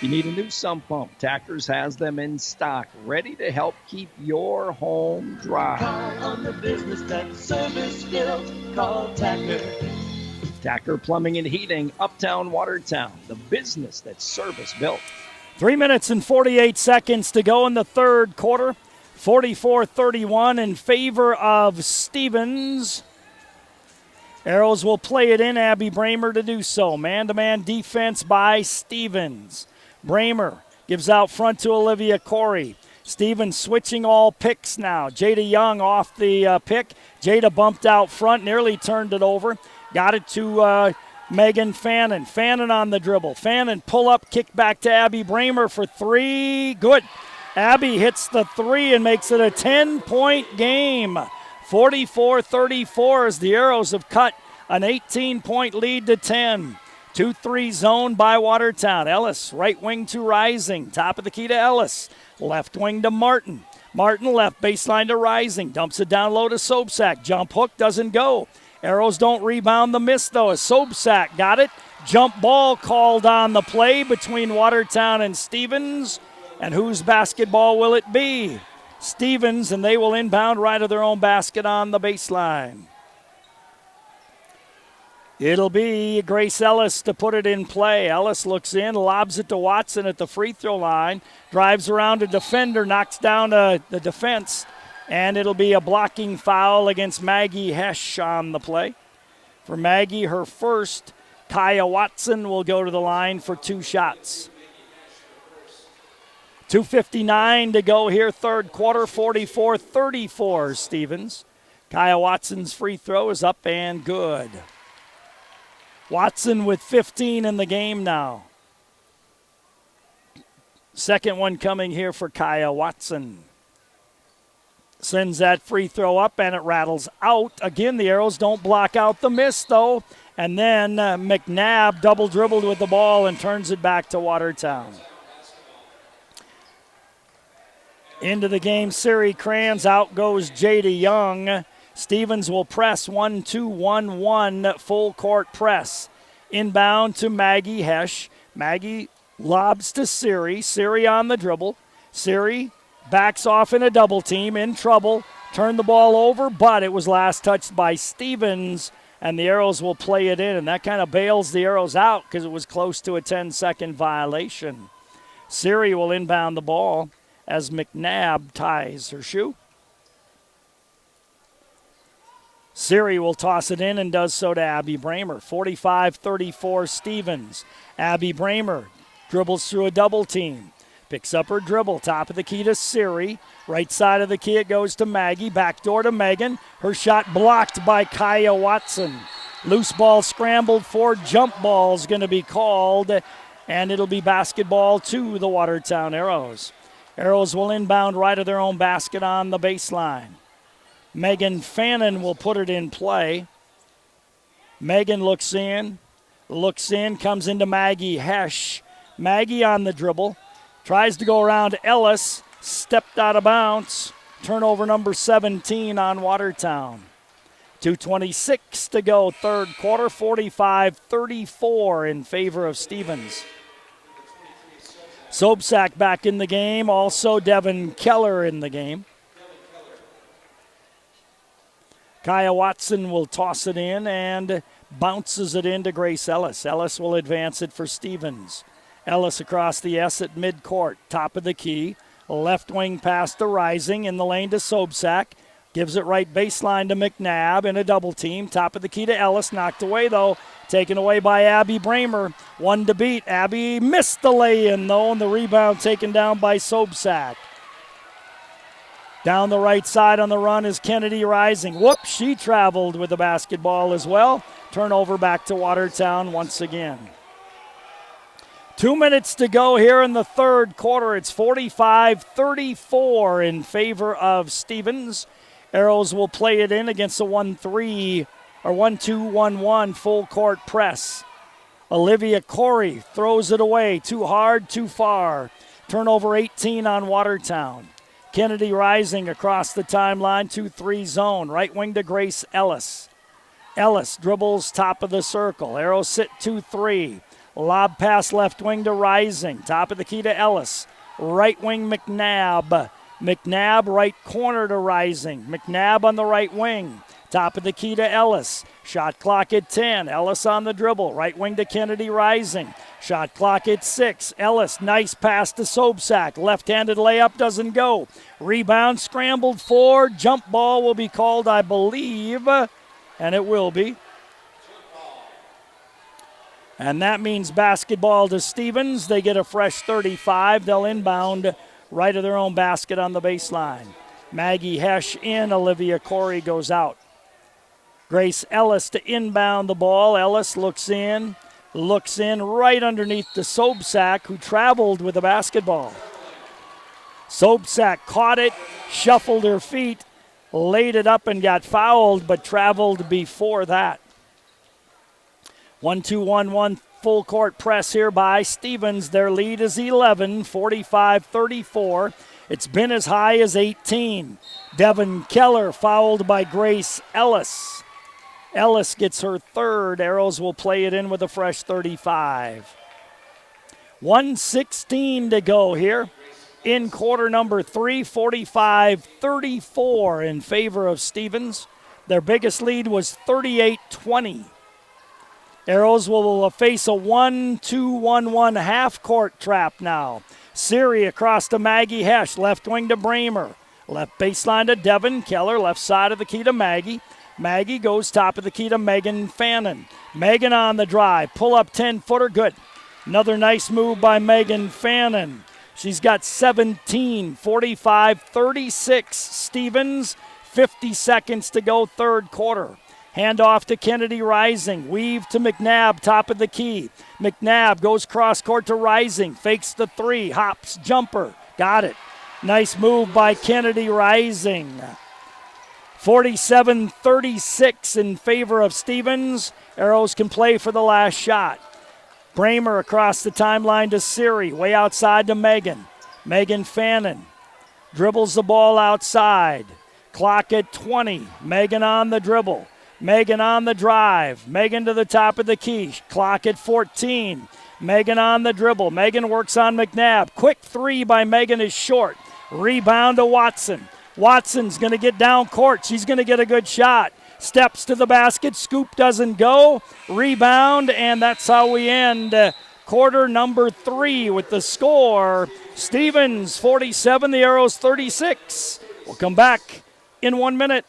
You need a new sump pump. Tackers has them in stock, ready to help keep your home dry. Call on the business that's service built. Call Tacker. Tacker Plumbing and Heating, Uptown, Watertown, the business that's service built. 3 minutes and 48 seconds to go in the third quarter. 44-31 in favor of Stevens. Arrows will play it in. Abby Bramer to do so. Man-to-man defense by Stevens. Bramer gives out front to Olivia Corey. Stevens switching all picks now. Jada Young off the pick. Jada bumped out front, nearly turned it over. Got it to Megan Fannin. Fannin on the dribble. Fannin pull up, kick back to Abby Bramer for three. Good. Abby hits the three and makes it a 10-point game. 44-34 as the Arrows have cut an 18-point lead to 10. 2-3 zone by Watertown. Ellis, right wing to Rising. Top of the key to Ellis. Left wing to Martin. Martin left baseline to Rising. Dumps it down low to Sodak. Jump hook doesn't go. Arrows don't rebound the miss, though, as Sodak got it. Jump ball called on the play between Watertown and Stevens. And whose basketball will it be? Stevens, and they will inbound right of their own basket on the baseline. It'll be Grace Ellis to put it in play. Ellis looks in, lobs it to Watson at the free throw line, drives around a defender, knocks down the defense, and it'll be a blocking foul against Maggie Hesh on the play. For Maggie, her first. Kaya Watson will go to the line for 2 shots. 2:59 to go here, third quarter, 44-34 Stevens. Kaya Watson's free throw is up and good. Watson with 15 in the game now. Second one coming here for Kaya Watson. Sends that free throw up and it rattles out. Again, the Arrows don't block out the miss though. And then McNabb double dribbled with the ball and turns it back to Watertown. Into the game, Siri Kranz. Out goes Jada Young. Stevens will press 1-2-1-1 full court press. Inbound to Maggie Hesh. Maggie lobs to Siri. Siri on the dribble. Siri backs off in a double team, in trouble. Turned the ball over, but it was last touched by Stevens, and the Arrows will play it in. And that kind of bails the Arrows out because it was close to a 10-second violation. Siri will inbound the ball as McNabb ties her shoe. Siri will toss it in and does so to Abby Bramer. 45-34 Stevens. Abby Bramer dribbles through a double team. Picks up her dribble. Top of the key to Siri. Right side of the key it goes to Maggie. Backdoor to Megan. Her shot blocked by Kaya Watson. Loose ball scrambled for. Jump ball is going to be called. And it'll be basketball to the Watertown Arrows. Arrows will inbound right of their own basket on the baseline. Megan Fannin will put it in play. Megan looks in, comes into Maggie Hesh. Maggie on the dribble, tries to go around Ellis, stepped out of bounds. Turnover number 17 on Watertown. 2:26 to go, third quarter, 45-34 in favor of Stevens. Sodak back in the game, also Devin Keller in the game. Kaya Watson will toss it in and bounces it into Grace Ellis. Ellis will advance it for Stevens. Ellis across the S at midcourt, top of the key. Left wing pass to Rising, in the lane to Sodak. Gives it right baseline to McNabb in a double team. Top of the key to Ellis, knocked away though. Taken away by Abby Bramer. One to beat. Abby missed the lay-in though, and the rebound taken down by Sodak. Down the right side on the run is Kennedy Rising. Whoops, she traveled with the basketball as well. Turnover back to Watertown once again. 2 minutes to go here in the third quarter. It's 45-34 in favor of Stevens. Arrows will play it in against a 1-3 or 1-2-1-1 full court press. Olivia Corey throws it away. Too hard, too far. Turnover 18 on Watertown. Kennedy Rising across the timeline, 2-3 zone. Right wing to Grace Ellis. Ellis dribbles top of the circle. Arrows sit 2-3. Lob pass left wing to Rising. Top of the key to Ellis. Right wing McNabb. McNabb right corner to Rising. McNabb on the right wing. Top of the key to Ellis. Shot clock at 10. Ellis on the dribble. Right wing to Kennedy Rising. Shot clock at 6. Ellis, nice pass to Sodak. Left-handed layup doesn't go. Rebound scrambled for. Jump ball will be called, I believe. And it will be. And that means basketball to Stevens. They get a fresh 35. They'll inbound right of their own basket on the baseline. Maggie Hesh in. Olivia Corey goes out. Grace Ellis to inbound the ball. Ellis looks in right underneath the Sodak, who traveled with the basketball. Sodak caught it, shuffled her feet, laid it up and got fouled, but traveled before that. 1-2-1-1 full court press here by Stevens. Their lead is 11, 45-34. It's been as high as 18. Devin Keller fouled by Grace Ellis. Ellis gets her third. Arrows will play it in with a fresh 35. 1:16 to go here in quarter number 3, 45-34 in favor of Stevens. Their biggest lead was 38-20. Arrows will face a 1-2-1-1 half-court trap now. Siri across to Maggie Hesh, left wing to Bramer. Left baseline to Devin Keller, left side of the key to Maggie. Maggie goes top of the key to Megan Fannin. Megan on the drive, pull-up 10-footer, good. Another nice move by Megan Fannin. She's got 17, 45-36. Stevens, 50 seconds to go, third quarter. Hand off to Kennedy Rising. Weave to McNabb, top of the key. McNabb goes cross court to Rising. Fakes the three. Hops, jumper. Got it. Nice move by Kennedy Rising. 47-36 in favor of Stevens. Arrows can play for the last shot. Bramer across the timeline to Siri. Way outside to Megan. Megan Fannin dribbles the ball outside. Clock at 20. Megan on the dribble. Megan on the drive. Megan to the top of the key. Clock at 14. Megan on the dribble. Megan works on McNabb. Quick three by Megan is short. Rebound to Watson. Watson's going to get down court. She's going to get a good shot. Steps to the basket. Scoop doesn't go. Rebound, and that's how we end quarter number 3 with the score. Stevens 47, the Arrows 36. We'll come back in 1 minute.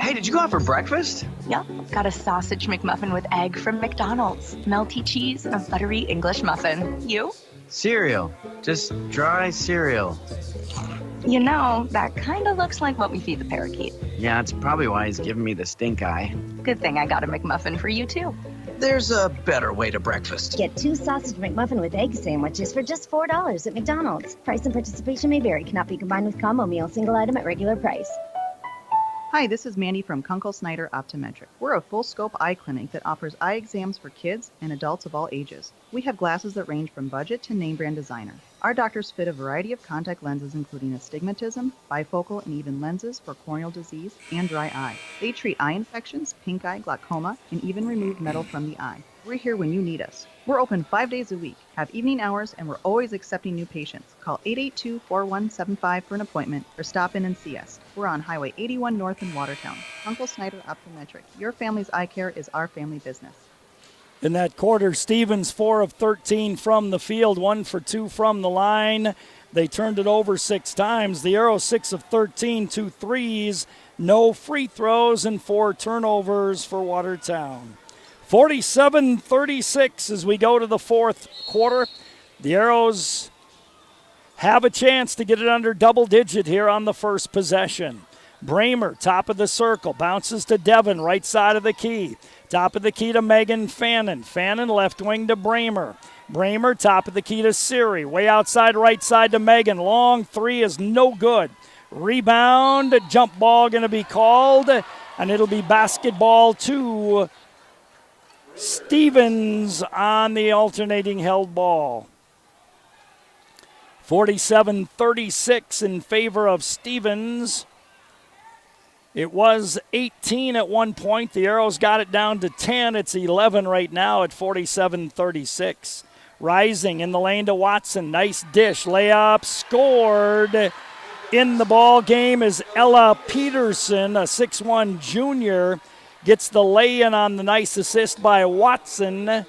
Hey, did you go out for breakfast? Yep, got a sausage McMuffin with egg from McDonald's. Melty cheese, a buttery English muffin. You? Cereal. Just dry cereal. You know, that kind of looks like what we feed the parakeet. Yeah, it's probably why he's giving me the stink eye. Good thing I got a McMuffin for you, too. There's a better way to breakfast. Get 2 sausage McMuffin with egg sandwiches for just $4 at McDonald's. Price and participation may vary. Cannot be combined with combo meal. Single item at regular price. Hi, this is Mandy from Kunkel Snyder Optometric. We're a full-scope eye clinic that offers eye exams for kids and adults of all ages. We have glasses that range from budget to name-brand designer. Our doctors fit a variety of contact lenses including astigmatism, bifocal, and even lenses for corneal disease and dry eye. They treat eye infections, pink eye, glaucoma, and even remove metal from the eye. We're here when you need us. We're open 5 days a week, have evening hours, and we're always accepting new patients. Call 882-4175 for an appointment or stop in and see us. We're on Highway 81 North in Watertown. Uncle Snyder Optometric. Your family's eye care is our family business. In that quarter, Stevens 4 of 13 from the field, 1 for 2 from the line. They turned it over 6 times. The Arrows 6 of 13, 2 threes, no free throws, and 4 turnovers for Watertown. 47-36 as we go to the fourth quarter. The Arrows have a chance to get it under double digit here on the first possession. Bramer, top of the circle, bounces to Devin, right side of the key. Top of the key to Megan Fannin. Fannin left wing to Bramer. Bramer, top of the key to Siri. Way outside, right side to Megan. Long three is no good. Rebound, jump ball going to be called, and it'll be basketball to Stevens on the alternating held ball. 47-36 in favor of Stevens. It was 18 at one point. The Arrows got it down to 10. It's 11 right now at 47-36. Rising in the lane to Watson. Nice dish. Layup scored. In the ball game is Ella Peterson, a 6'1 junior. Gets the lay-in on the nice assist by Watson.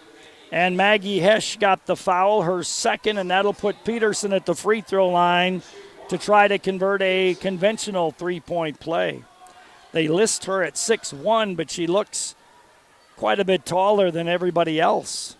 And Maggie Hesch got the foul, her second, and that'll put Peterson at the free throw line to try to convert a conventional three-point play. They list her at 6'1", but she looks quite a bit taller than everybody else.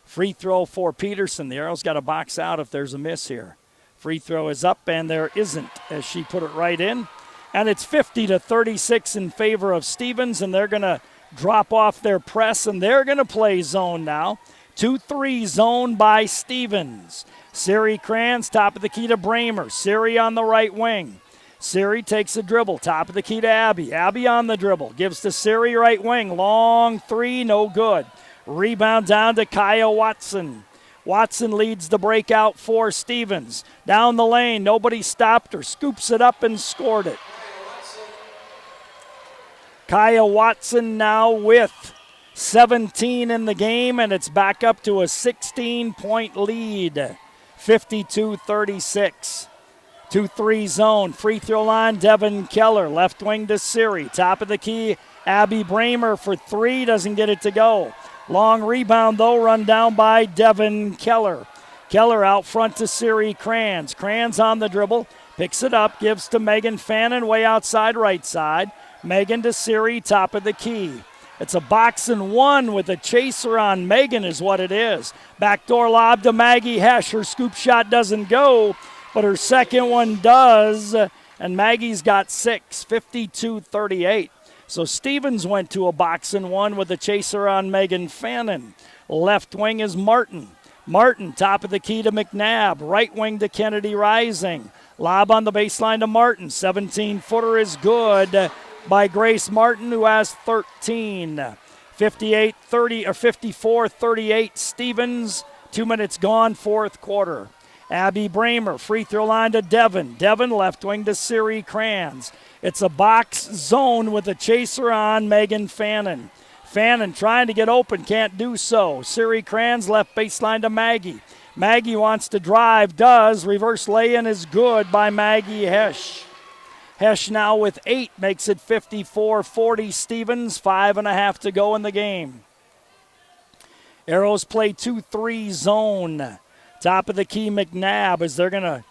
Free throw for Peterson. The Arrows got to box out if there's a miss here. Free throw is up, and there isn't, as she put it right in. And it's 50-36 in favor of Stevens, and they're going to drop off their press, and they're going to play zone now. 2-3 zone by Stevens. Siri Kranz, top of the key to Bramer. Siri on the right wing. Siri takes a dribble, top of the key to Abby. Abby on the dribble, gives to Siri right wing. Long three, no good. Rebound down to Kaya Watson. Watson leads the breakout for Stevens. Down the lane, nobody stopped her. Scoops it up and scored it. Kaya Watson now with 17 in the game, and it's back up to a 16-point lead. 52-36. 2-3 zone. Free throw line, Devin Keller. Left wing to Siri. Top of the key, Abby Bramer for three. Doesn't get it to go. Long rebound, though, run down by Devin Keller. Keller out front to Siri Kranz. Kranz on the dribble. Picks it up, gives to Megan Fannin way outside right side. Megan to Siri, top of the key. It's a box and one with a chaser on Megan is what it is. Backdoor lob to Maggie Hesch. Her scoop shot doesn't go, but her second one does, and Maggie's got 6, 52-38. So Stevens went to a box and one with a chaser on Megan Fannin. Left wing is Martin. Martin, top of the key to McNabb. Right wing to Kennedy Rising. Lob on the baseline to Martin. 17-footer is good by Grace Martin, who has 13. 54-38 Stevens. 2 minutes gone, fourth quarter. Abby Bramer, free throw line to Devin. Devin, left wing to Siri Kranz. It's a box zone with a chaser on Megan Fannin. Fannin trying to get open, can't do so. Siri Kranz, left baseline to Maggie. Maggie wants to drive, does. Reverse lay-in is good by Maggie Hesch. Hesch now with 8, makes it 54-40 Stevens. 5.5 to go in the game. Arrows play 2-3 zone. Top of the key, McNabb, as they're going to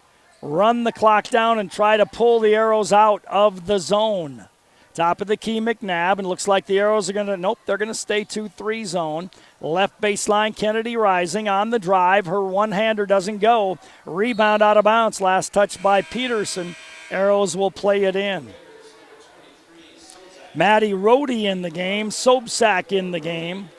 run the clock down and try to pull the Arrows out of the zone. Top of the key, McNabb, and looks like the Arrows are going to, nope, they're going to stay 2-3 zone. Left baseline, Kennedy Rising on the drive. Her one-hander doesn't go. Rebound out of bounds. Last touch by Peterson. Arrows will play it in. Maddie Rohde in the game. Sobczak in the game.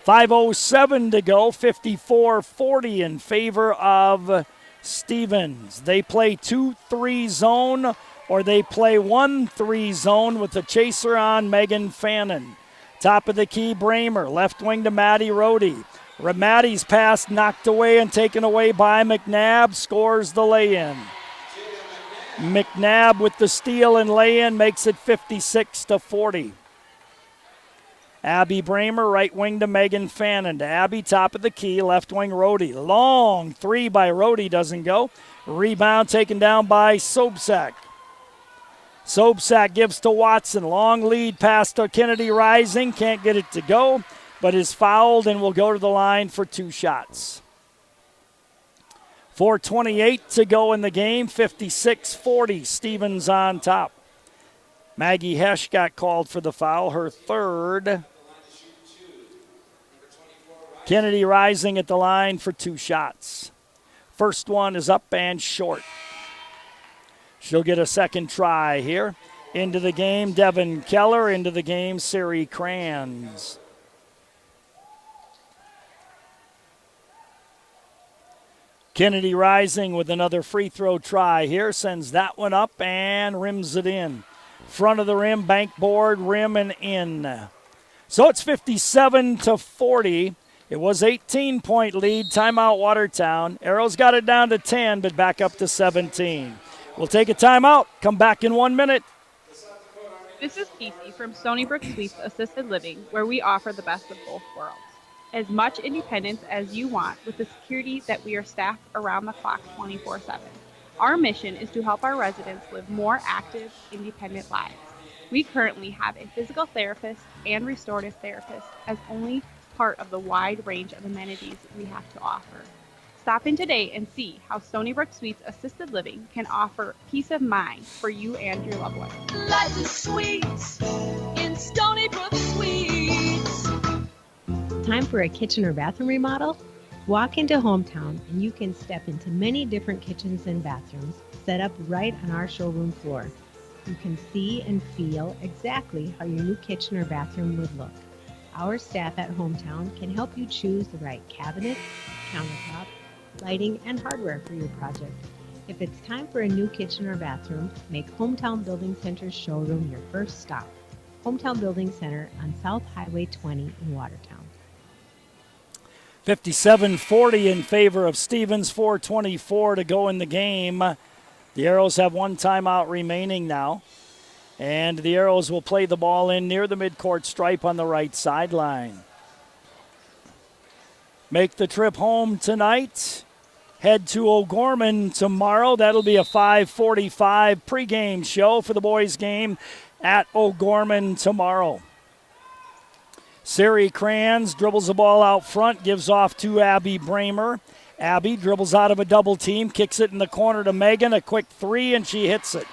5:07 to go. 54-40 in favor of Stevens. They play 2-3 zone, or they play 1-3 zone with the chaser on Megan Fannin. Top of the key, Bramer. Left wing to Maddie Rohde. Maddie's pass knocked away and taken away by McNabb. Scores the lay-in. McNabb with the steal and lay-in makes it 56-40. Abby Bramer, right wing to Megan Fannin. To Abby, top of the key, left wing Rohde. Long three by Rohde doesn't go. Rebound taken down by Sobczak. Sobczak gives to Watson. Long lead pass to Kennedy Rising. Can't get it to go, but is fouled and will go to the line for 2 shots. 4:28 to go in the game. 56-40. Stevens on top. Maggie Hesch got called for the foul, her third. Kennedy Rising at the line for 2 shots. First one is up and short. She'll get a second try here. Into the game, Devin Keller. Into the game, Siri Kranz. Kennedy Rising with another free throw try here. Sends that one up and rims it in. Front of the rim, bank board, rim and in. So it's 57-40. It was 18-point lead. Timeout Watertown. Arrows got it down to 10, but back up to 17. We'll take a timeout. Come back in 1 minute. This is Casey from Stony Brook Suites Assisted Living, where we offer the best of both worlds. As much independence as you want with the security that we are staffed around the clock 24/7. Our mission is to help our residents live more active, independent lives. We currently have a physical therapist and restorative therapist as only part of the wide range of amenities we have to offer. Stop in today and see how Stony Brook Suites Assisted Living can offer peace of mind for you and your loved ones. Life is sweet in Stony Brook Suites. Time for a kitchen or bathroom remodel? Walk into Hometown and you can step into many different kitchens and bathrooms set up right on our showroom floor. You can see and feel exactly how your new kitchen or bathroom would look. Our staff at Hometown can help you choose the right cabinet, countertop, lighting, and hardware for your project. If it's time for a new kitchen or bathroom, make Hometown Building Center's showroom your first stop. Hometown Building Center on South Highway 20 in Watertown. 57-40 in favor of Stevens, 4:24 to go in the game. The Arrows have one timeout remaining now. And the Arrows will play the ball in near the midcourt stripe on the right sideline. Make the trip home tonight. Head to O'Gorman tomorrow. That'll be a 5:45 pregame show for the boys' game at O'Gorman tomorrow. Siri Kranz dribbles the ball out front, gives off to Abby Bramer. Abby dribbles out of a double team, kicks it in the corner to Megan. A quick three, and she hits it.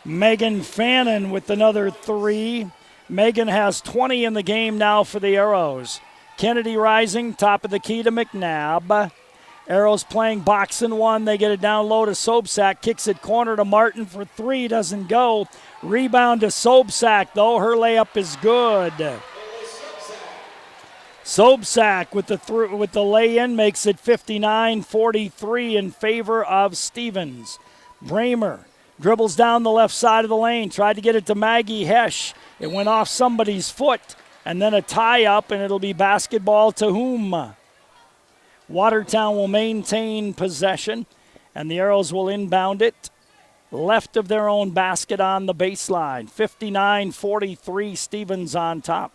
Megan Fannin with another three. Megan has 20 in the game now for the Arrows. Kennedy Rising, top of the key to McNabb. Arrows playing box and one. They get it down low to Sobczak. Kicks it corner to Martin for three. Doesn't go. Rebound to Sobczak, though. Her layup is good. Sobczak with the lay-in makes it 59-43 in favor of Stevens. Bramer dribbles down the left side of the lane. Tried to get it to Maggie Hesch. It went off somebody's foot. And then a tie-up, and it'll be basketball to whom? Watertown will maintain possession, and the Arrows will inbound it left of their own basket on the baseline. 59-43, Stevens on top.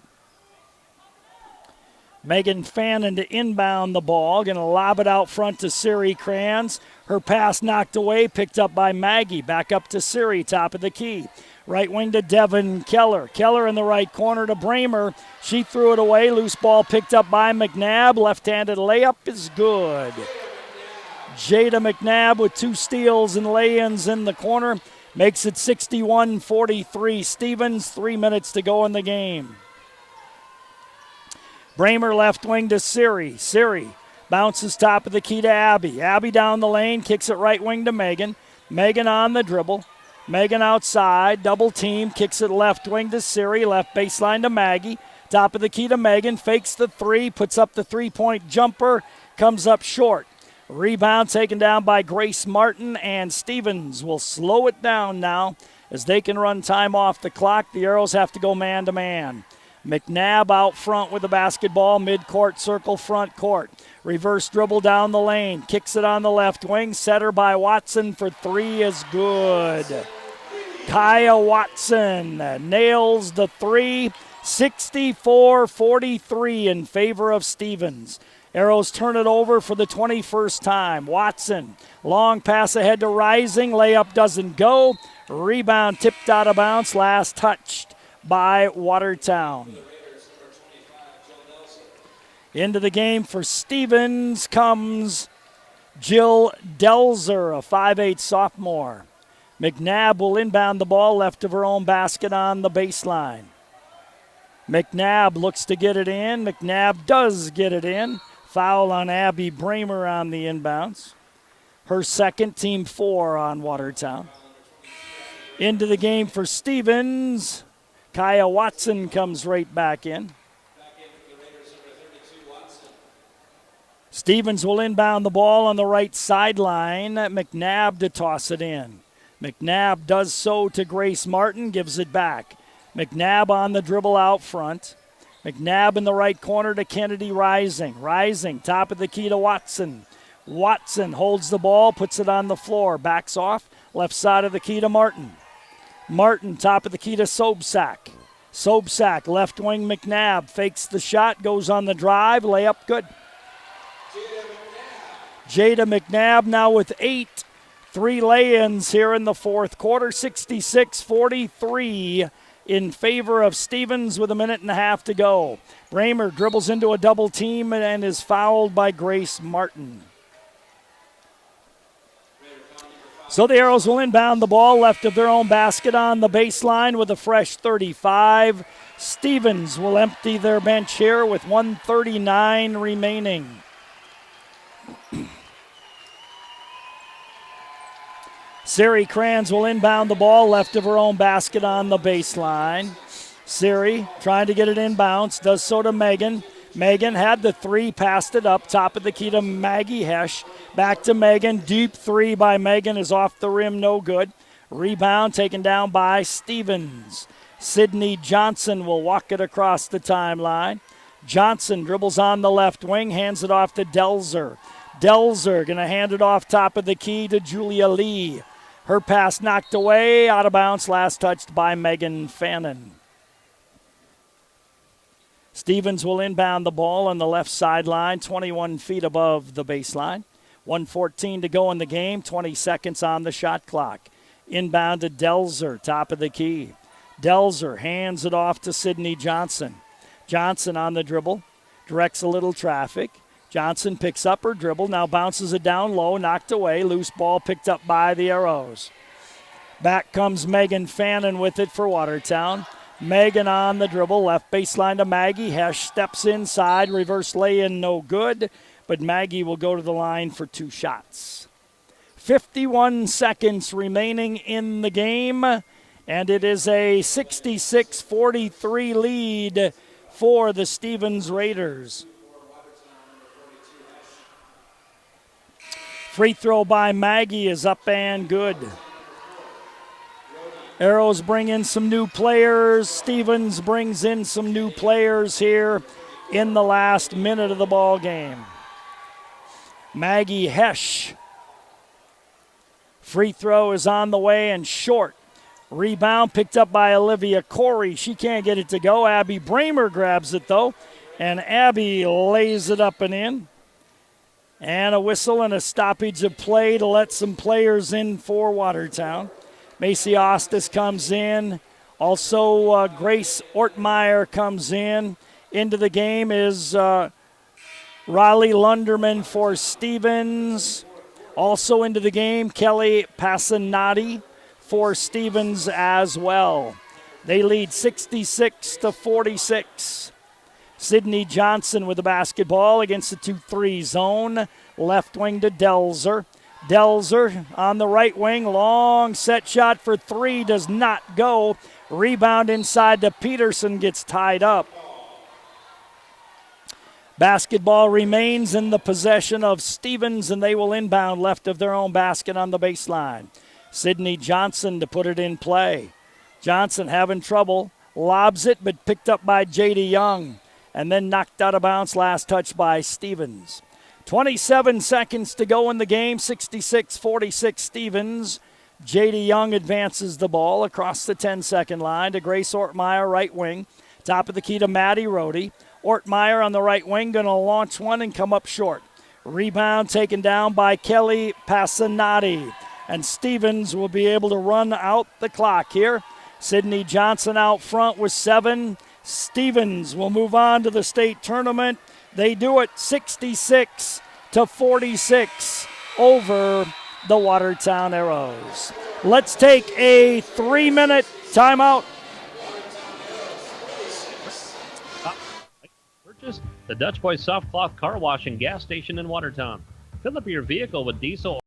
Megan Fannin to inbound the ball. Going to lob it out front to Siri Kranz. Her pass knocked away, picked up by Maggie. Back up to Siri, top of the key. Right wing to Devin Keller. Keller in the right corner to Bramer. She threw it away. Loose ball picked up by McNabb. Left-handed layup is good. Jada McNabb with two steals and lay-ins in the corner. Makes it 61-43. Stevens, 3 minutes to go in the game. Bramer left wing to Siri. Siri bounces top of the key to Abby. Abby down the lane, kicks it right wing to Megan. Megan on the dribble. Megan outside, double team, kicks it left wing to Siri, left baseline to Maggie. Top of the key to Megan, fakes the three, puts up the three-point jumper, comes up short. Rebound taken down by Grace Martin, and Stevens will slow it down now as they can run time off the clock. The Arrows have to go man-to-man. McNabb out front with the basketball, midcourt circle, front court. Reverse dribble down the lane, kicks it on the left wing, setter by Watson for three is good. Kaya Watson nails the three, 64-43 in favor of Stevens. Arrows turn it over for the 21st time. Watson, long pass ahead to Rising, layup doesn't go. Rebound tipped out of bounds, last touched by Watertown. Into the game for Stevens comes Jill Delzer, a 5'8 sophomore. McNabb will inbound the ball left of her own basket on the baseline. McNabb looks to get it in. McNabb does get it in. Foul on Abby Bramer on the inbounds. Her second, team 4 on Watertown. Into the game for Stevens. Kaya Watson comes right back in. Stevens will inbound the ball on the right sideline. McNabb to toss it in. McNabb does so to Grace Martin, gives it back. McNabb on the dribble out front. McNabb in the right corner to Kennedy Rising. Rising, top of the key to Watson. Watson holds the ball, puts it on the floor, backs off, Left side of the key to Martin. Martin, top of the key to Sodak. Sodak, left wing McNabb, fakes the shot, goes on the drive, layup good. Jada McNabb now with 8 3 lay-ins here in the fourth quarter, 66-43 in favor of Stevens with a minute and a half to go. Bramer dribbles into a double team and is fouled by Grace Martin. So the Arrows will inbound the ball left of their own basket on the baseline with a fresh 35. Stevens will empty their bench here with 1:39 remaining. Siri Kranz will inbound the ball left of her own basket on the baseline. Siri trying to get it inbounds, does so to Megan. Megan had the 3, passed it up, top of the key to Maggie Hesch. Back to Megan, deep 3 by Megan is off the rim, no good. Rebound taken down by Stevens. Sydney Johnson will walk it across the timeline. Johnson dribbles on the left wing, hands it off to Delzer. Delzer going to hand it off top of the key to Julia Lee. Her pass knocked away, out of bounds, last touched by Megan Fannin. Stevens will inbound the ball on the left sideline, 21 feet above the baseline. 1:14 to go in the game, 20 seconds on the shot clock. Inbound to Delzer, top of the key. Delzer hands it off to Sydney Johnson. Johnson on the dribble, directs a little traffic. Johnson picks up her dribble, now bounces it down low, knocked away. Loose ball picked up by the Arrows. Back comes Megan Fannin with it for Watertown. Megan on the dribble, left baseline to Maggie. Hesch steps inside, reverse lay-in, no good. But Maggie will go to the line for 2 shots. 51 seconds remaining in the game, and it is a 66-43 lead for the Stevens Raiders. Free throw by Maggie is up and good. Arrows bring in some new players. Stevens brings in some new players here in the last minute of the ball game. Maggie Hesch. Free throw is on the way and short. Rebound picked up by Olivia Corey. She can't get it to go. Abby Bramer grabs it though, and Abby lays it up and in. And a whistle and a stoppage of play to let some players in for Watertown. Macy Ostis comes in. Also, Grace Ortmeyer comes in. Into the game is Riley Lunderman for Stevens. Also into the game, Kelly Passanati for Stevens as well. They lead 66-46. Sydney Johnson with the basketball against the 2-3 zone. Left wing to Delzer. Delzer on the right wing. Long set shot for 3 does not go. Rebound inside to Peterson, gets tied up. Basketball remains in the possession of Stevens, and they will inbound left of their own basket on the baseline. Sydney Johnson to put it in play. Johnson having trouble. Lobs it, but picked up by J.D. Young. And then knocked out of bounds, last touch by Stevens. 27 seconds to go in the game, 66-46 Stevens. J.D. Young advances the ball across the 10-second line to Grace Ortmeyer, right wing. Top of the key to Maddie Rohde. Ortmeyer on the right wing, going to launch one and come up short. Rebound taken down by Kelly Passanati. And Stevens will be able to run out the clock here. Sydney Johnson out front with 7. Stevens will move on to the state tournament. They do it 66-46 over the Watertown Arrows. Let's take a 3-minute timeout. Purchase the Dutch Boy Soft Cloth Car Wash and Gas Station in Watertown. Fill up your vehicle with diesel